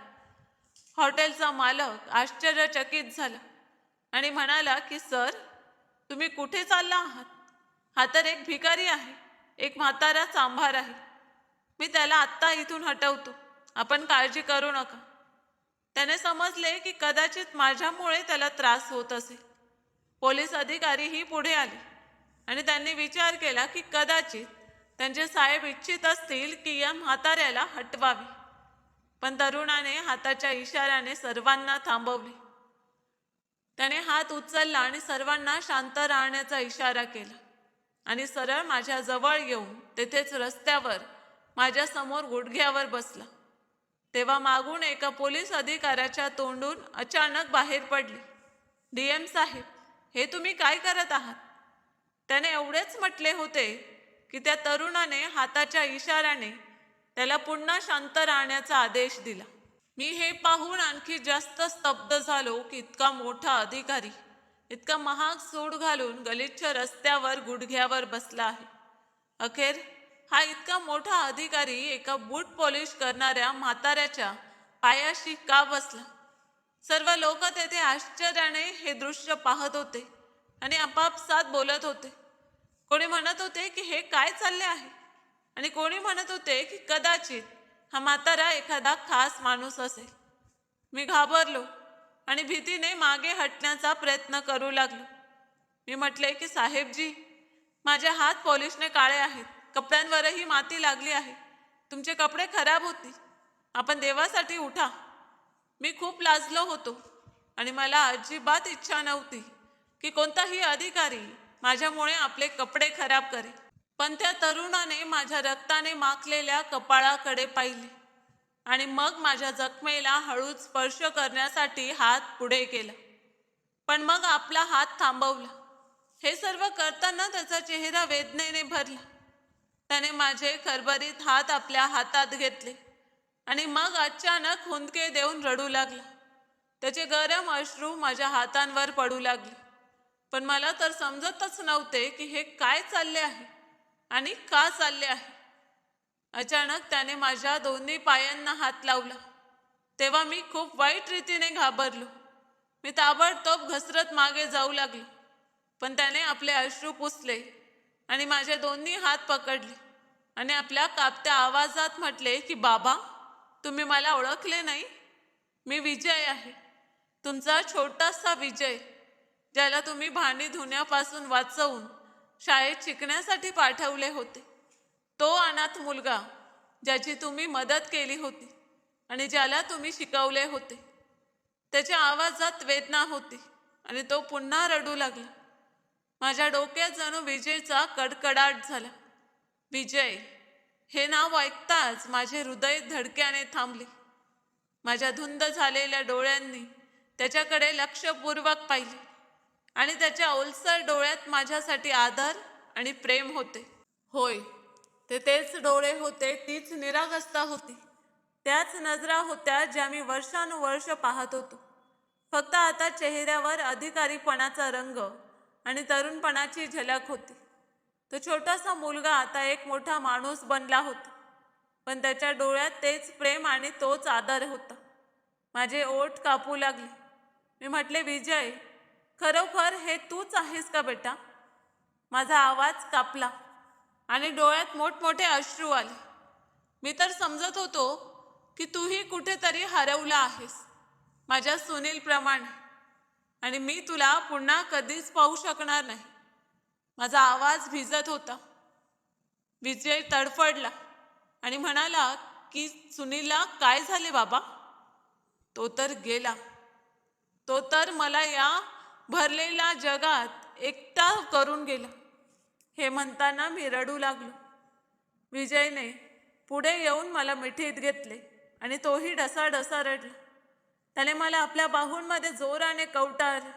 हॉटेलचा मालक आश्चर्यचकित झाला आणि म्हणाला की सर, तुम्ही कुठे चालला आहात? हा तर एक भिकारी आहे, एक म्हातारा चांभार आहे. मी त्याला आत्ता इथून हटवतो, आपण काळजी करू नका. त्याने समजले की कदाचित माझ्यामुळे त्याला त्रास होत असेल. पोलीस अधिकारीही पुढे आले आणि त्यांनी विचार केला की कदाचित त्यांचे साहेब इच्छित असतील की या म्हाताऱ्याला हटवावे. पण तरुणाने हाताच्या इशाऱ्याने सर्वांना थांबवले. त्याने हात उचलला आणि सर्वांना शांत राहण्याचा इशारा केला आणि सरळ माझ्या जवळ येऊन तेथेच रस्त्यावर माझ्या समोर गुडघ्यावर बसला. तेव्हा मागून एका पोलीस अधिकाऱ्याच्या तोंडून अचानक बाहेर पडले, डीएम साहेब, हे तुम्ही काय करत आहात? त्याने एवढेच म्हटले होते की त्या तरुणाने हाताच्या इशाऱ्याने त्याला पुन्हा शांत राहण्याचा आदेश दिला. मी हे पाहून आणखी जास्त स्तब्ध झालो की इतका मोठा अधिकारी इतका महाग सूट घालून गलिच्छ रस्त्यावर गुडघ्यावर बसला आहे. अखेर हा इतका मोठा अधिकारी एका बूट पॉलिश करणाऱ्या म्हाताऱ्याच्या पायाशी का बसला? सर्व लोक तेथे आश्चर्याने हे दृश्य पाहत होते आणि आपापसात बोलत होते. कोणी म्हणत होते की हे काय चालले आहे आणि कोणी म्हणत होते की कदाचित हा म्हातारा एखादा खास माणूस असेल. मी घाबरलो आणि भीतीने मागे हटण्याचा प्रयत्न करू लागलो. मी म्हटले की साहेबजी, माझे हात पॉलिशने काळे आहेत, कपड्यांवरही माती लागली आहे, तुमचे कपडे खराब होतील. आपण देवासाठी उठा. मी खूप लाजलो होतो आणि मला अजिबात इच्छा नव्हती की कोणताही अधिकारी माझ्यामुळे आपले कपडे खराब करे. पण त्या तरुणाने माझ्या रक्ताने माखलेल्या कपाळाकडे पाहिले आणि मग माझ्या जखमेला हळूच स्पर्श करण्यासाठी हात पुढे केला. पण मग आपला हात थांबवला. हे सर्व करताना त्याचा चेहरा वेदनेने भरला. त्याने माझे खरबरीत हात आपल्या हातात घेतले आणि मग अचानक हुंदके देऊन रडू लागला. त्याचे गरम अश्रू माझ्या हातांवर पडू लागले. पण मला तर समजतच नव्हते की हे काय चालले आहे आणि का चालले आहे. अचानक त्याने माझ्या दोन्ही पायांना हात लावला. तेव्हा मी खूप वाईट रीतीने घाबरलो. मी ताबडतोब घसरत मागे जाऊ लागलो. पण त्याने आपले अश्रू पुसले आणि माझे दोन्ही हात पकडले आणि आपल्या कापत्या आवाजात म्हटले की बाबा, तुम्ही मला ओळखले नाही? मी विजय आहे, तुमचा छोटासा विजय, ज्याला तुम्ही भांडी धुण्यापासून वाचवून शाळेत शिकण्यासाठी पाठवले होते. तो अनाथ मुलगा ज्याची तुम्ही मदत केली होती आणि ज्याला तुम्ही शिकवले होते. त्याच्या आवाजात वेदना होती आणि तो पुन्हा रडू लागला. माझ्या डोक्यात जणू विजयचा कडकडाट झाला. विजय हे नाव ऐकताच माझे हृदय धडक्याने थांबले. माझ्या धुंद झालेल्या डोळ्यांनी त्याच्याकडे लक्षपूर्वक पाहिले आणि त्याच्या ओलसर डोळ्यात माझ्यासाठी आदर आणि प्रेम होते. होय, ते तेच डोळे होते, तीच निरागसता होती, त्याच नजरा होत्या ज्या मी वर्षानुवर्ष पाहत होतो. फक्त आता चेहऱ्यावर अधिकारीपणाचा रंग आणि तरुणपणाची झलक होती. तो छोटासा मुलगा आता एक मोठा माणूस बनला होता, पण त्याच्या डोळ्यात तेच प्रेम आणि तोच आदर होता. माझे ओठ कापू लागले. मी म्हटले, विजय, खरोखर हे तूच आहेस का बेटा? माझा आवाज कापला आणि डोळ्यात मोठमोठे अश्रू आले. मी तर समजत होतो की तूही कुठेतरी हरवला आहेस, माझ्या सुनीलप्रमाणे, आणि मी तुला पुन्हा कधीच पाहू शकणार नाही. माझा आवाज भिजत होता. विजय तडफडला आणि म्हणाला की सुनीलला काय झाले बाबा? तो तर गेला. तो तर मला या भरलेल्या जगात एकटा करून गेला. हे म्हणताना मी रडू लागलो. विजयने पुढे येऊन मला मिठीत घेतले आणि तोही ढसाढसा रडला. त्याने मला आपल्या बाहूंमध्ये जोराने कवटाळले.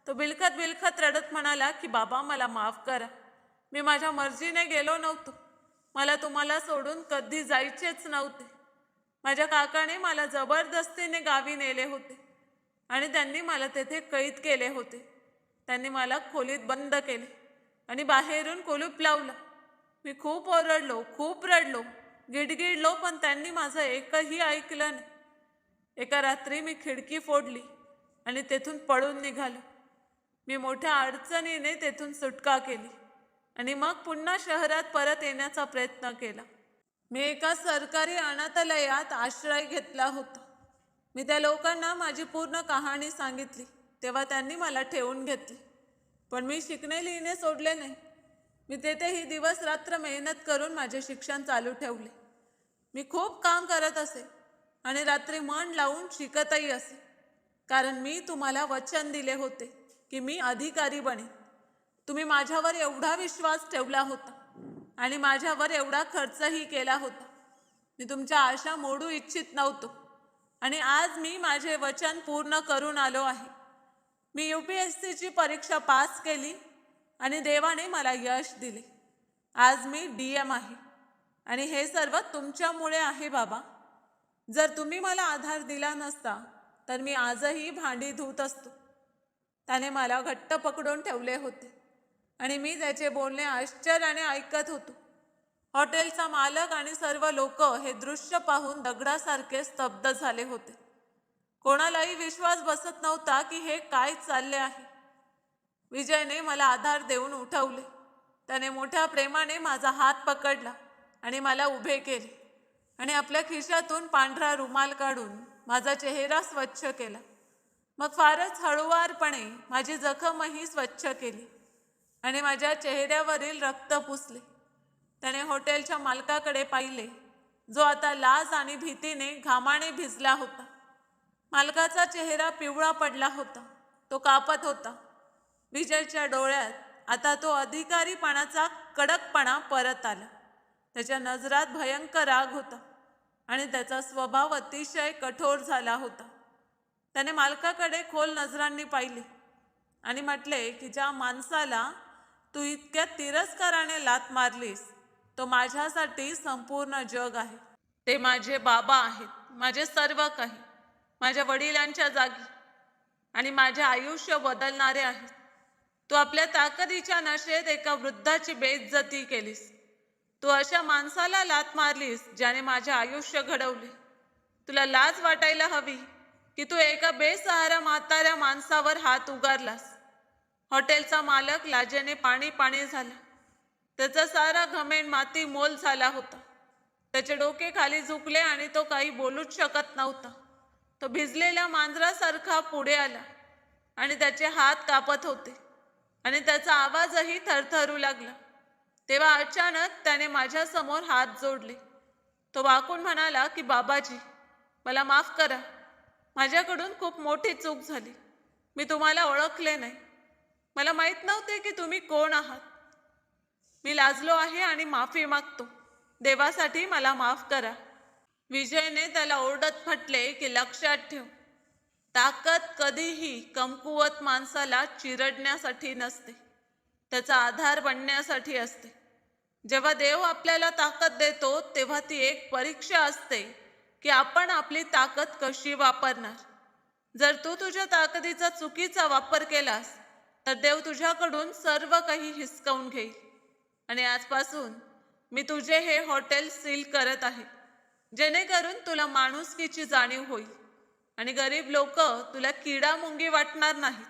तो बिलखत बिलखत रडत म्हणाला की बाबा, मला माफ करा. मी माझ्या मर्जीने गेलो नव्हतो. मला तुम्हाला सोडून कधी जायचेच नव्हते. माझ्या काकाने मला जबरदस्तीने गावी नेले होते आणि त्यांनी मला तेथे कैद केले होते. त्यांनी मला खोलीत बंद केले आणि बाहेरून कुलूप लावलं. मी खूप ओरडलो, खूप रडलो, गिडगिडलो, पण त्यांनी माझं एकही ऐकलं नाही. एका रात्री मी खिडकी फोडली आणि तेथून पळून निघालो. मी मोठ्या अडचणीने तेथून सुटका केली आणि मग पुन्हा शहरात परत येण्याचा प्रयत्न केला. मी एका सरकारी अनाथालयात आश्रय घेतला होता. मी त्या लोकांना माझी पूर्ण कहाणी सांगितली तेव्हा त्यांनी मला ठेवून घेतले. पण मी शिकणे लिहिणे सोडले नाही. मी तेथेही दिवस रात्र मेहनत करून माझे शिक्षण चालू ठेवले. मी खूप काम करत असे आणि रात्री मन लावून शिकतही असे, कारण मी तुम्हाला वचन दिले होते की मी अधिकारी बनेन. तुम्ही माझ्यावर एवढा विश्वास ठेवला होता आणि माझ्यावर एवढा खर्चही केला होता. मी तुमच्या आशा मोडू इच्छित नव्हतो आणि आज मी माझे वचन पूर्ण करून आलो आहे. मी UPSCची परीक्षा पास केली आणि देवाने मला यश दिले. आज मी DM आहे आणि हे सर्व तुमच्यामुळे आहे बाबा. जर तुम्ही मला आधार दिला नसता तर मी आजही भांडी धुत असतो. त्याने मला घट्ट पकडून ठेवले होते आणि मी त्याचे बोलणे आश्चर्याने ऐकत होतो. हॉटेलचा मालक आणि सर्व लोक हे दृश्य पाहून दगडासारखे स्तब्ध झाले होते. कोणालाही विश्वास बसत नव्हता की हे काय चालले आहे. विजयने मला आधार देऊन उठवले. त्याने मोठ्या प्रेमाने माझा हात पकडला आणि मला उभे केले आणि आपल्या खिशातून पांढरा रुमाल काढून माझा चेहरा स्वच्छ केला. मग फारच हळुवारपणे माझी जखमही स्वच्छ केली आणि माझ्या चेहऱ्यावरील रक्त पुसले. त्याने हॉटेलच्या मालकाकडे पाहिले जो आता लाज आणि भीतीने घामाने भिजला होता. मालकाचा चेहरा पिवळा पडला होता. तो कापत होता. विजयच्या डोळ्यात आता तो अधिकारीपणाचा कडकपणा परत आला. त्याच्या नजरात भयंकर राग होता आणि त्याचा स्वभाव अतिशय कठोर झाला होता. त्याने मालकाकडे खोल नजरांनी पाहिले आणि म्हटले की ज्या माणसाला तू इतक्या तिरस्काराने लाथ मारलीस तो माझ्यासाठी संपूर्ण जग आहे. ते माझे बाबा आहेत, माझे सर्व काही, माझ्या वडिलांच्या जागी, आणि माझे आयुष्य बदलणारे आहेत. तू आपल्या ताकदीच्या नशेत एका वृद्धाची बेइज्जती केलीस. तू अशा माणसाला लाथ मारलीस ज्याने माझे आयुष्य घडवले. तुला लाज वाटायला हवी की तू एका बेसहारा म्हाताऱ्या माणसावर हात उगारलास. हॉटेलचा मालक लाजेने पाणी पाणी झाला. त्याचा सारा घमेंड माती मोल झाला होता. त्याचे डोके खाली झुकले आणि तो काही बोलूच शकत नव्हता. तो भिजलेल्या मांजरासारखा पुढे आला आणि त्याचे हात कापत होते आणि त्याचा आवाजही थरथरू लागला. तेव्हा अचानक त्याने माझ्यासमोर हात जोडले. तो वाकून म्हणाला की बाबाजी, मला माफ करा. माझ्याकडून खूप मोठी चूक झाली. मी तुम्हाला ओळखले नाही. मला माहीत नव्हते की तुम्ही कोण आहात. मी लाजलो आहे आणि माफी मागतो. देवासाठी मला माफ करा. विजयने त्याला ओरडत म्हटले की लक्षात ठेव, ताकद कधीही कमकुवत माणसाला चिरडण्यासाठी नसते, त्याचा आधार बनण्यासाठी असते. जेव्हा देव आपल्याला ताकद देतो तेव्हा ती एक परीक्षा असते की आपण आपली ताकद कशी वापरणार. जर तू तुझ्या ताकदीचा चुकीचा वापर केलास तर देव तुझ्याकडून सर्व काही हिसकावून घेईल. आणि आजपासून मी तुझे हे हॉटेल सील करत आहे, जेणेकरून तुला माणुसकीची जाणीव होईल आणि गरीब लोक तुला किडा मुंगी वाटणार नाहीत.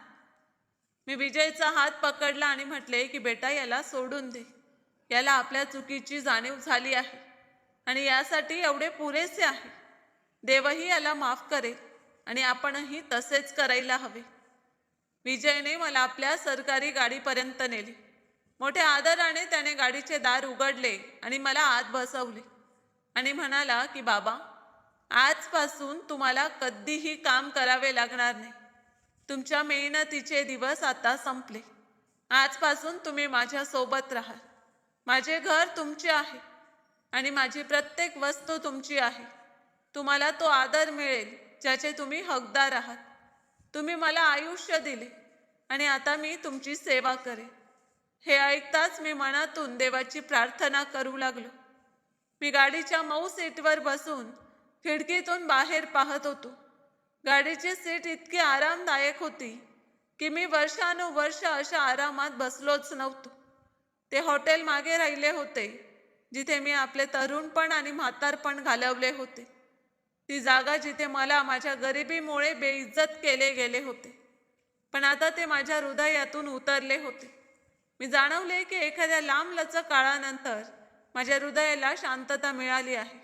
मी विजयचा हात पकडला आणि म्हटले की बेटा, याला सोडून दे. याला आपल्या चुकीची जाणीव झाली आहे आणि यासाठी एवढे पुरेसे आहे. देवही याला माफ करेल आणि आपणही तसेच करायला हवे. विजयने मला आपल्या सरकारी गाडीपर्यंत नेले. मोठ्या आदराने त्याने गाडीचे दार उघडले आणि मला आत बसवले आणि म्हणाला की बाबा, आजपासून तुम्हाला कधीही काम करावे लागणार नाही. तुमच्या मेहनतीचे दिवस आता संपले. आजपासून तुम्ही माझ्या सोबत राहा. माझे घर तुमचे आहे आणि माझी प्रत्येक वस्तू तुमची आहे. तुम्हाला तो आदर मिळेल ज्याचे तुम्ही हकदार आहात. तुम्ही मला आयुष्य दिले आणि आता मी तुमची सेवा करेन. हे ऐकताच मी मनातून देवाची प्रार्थना करू लागलो. मी गाडीच्या मऊ सीटवर बसून खिडकीतून बाहेर पाहत होतो. गाडीची सीट इतकी आरामदायक होती की मी वर्षानुवर्ष अशा आरामात बसलोच नव्हतो. ते हॉटेल मागे राहिले होते जिथे मी आपले तरुणपण आणि म्हातारपण घालवले होते. ती जागा जिथे मला माझ्या गरिबीमुळे बेइज्जत केले गेले होते, पण आता ते माझ्या हृदयातून उतरले होते. मी जाणवले की एखाद्या लांबलचक काळानंतर माझ्या हृदयाला शांतता मिळाली आहे.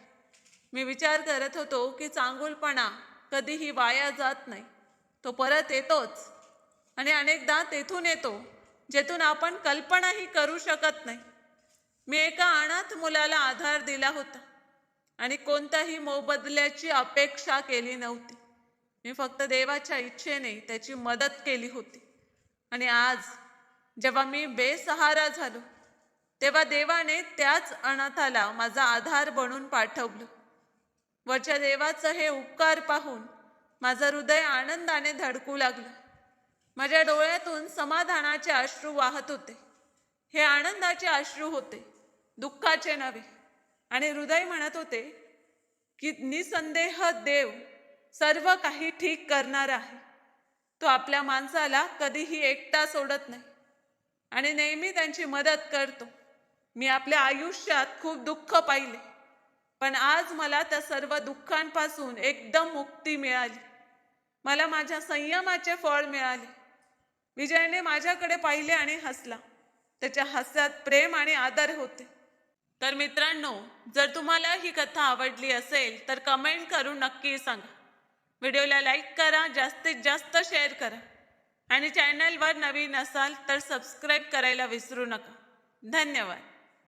मी विचार करत होतो की चांगुलपणा कधीही वाया जात नाही. तो परत येतोच आणि अनेकदा तेथून येतो जेथून आपण कल्पनाही करू शकत नाही. मी एका अनाथ मुलाला आधार दिला होता आणि कोणत्याही मोबदल्याची अपेक्षा केली नव्हती. मी फक्त देवाच्या इच्छेने त्याची मदत केली होती. आणि आज जेव्हा मी बेसहारा झालो तेव्हा देवाने त्याच अनाथाला माझा आधार बनून पाठवलं. वरच्या देवाचं हे उपकार पाहून माझं हृदय आनंदाने धडकू लागलं. माझ्या डोळ्यातून समाधानाचे अश्रू वाहत होते. हे आनंदाचे अश्रू होते, दुःखाचे नव्हे. आणि हृदय म्हणत होते की निसंदेह देव सर्व काही ठीक करणार आहे. तो आपल्या माणसाला कधीही एकटा सोडत नाही आणि नेहमी त्यांची मदत करतो. मी आपल्या आयुष्यात खूप दुःख पाहिले, पण आज मला त्या सर्व दुःखांपासून एकदम मुक्ती मिळाली. मला माझ्या संयमाचे फळ मिळाले. विजयने माझ्याकडे पाहिले आणि हसला. त्याच्या हास्यात प्रेम आणि आदर होते. तर मित्रांनो, जर तुम्हाला ही कथा आवडली असेल तर कमेंट करून नक्की सांगा. व्हिडिओला लाईक करा, जास्तीत जास्त शेअर करा आणि चॅनलवर नवीन असाल तर सबस्क्राईब करायला विसरू नका. धन्यवाद.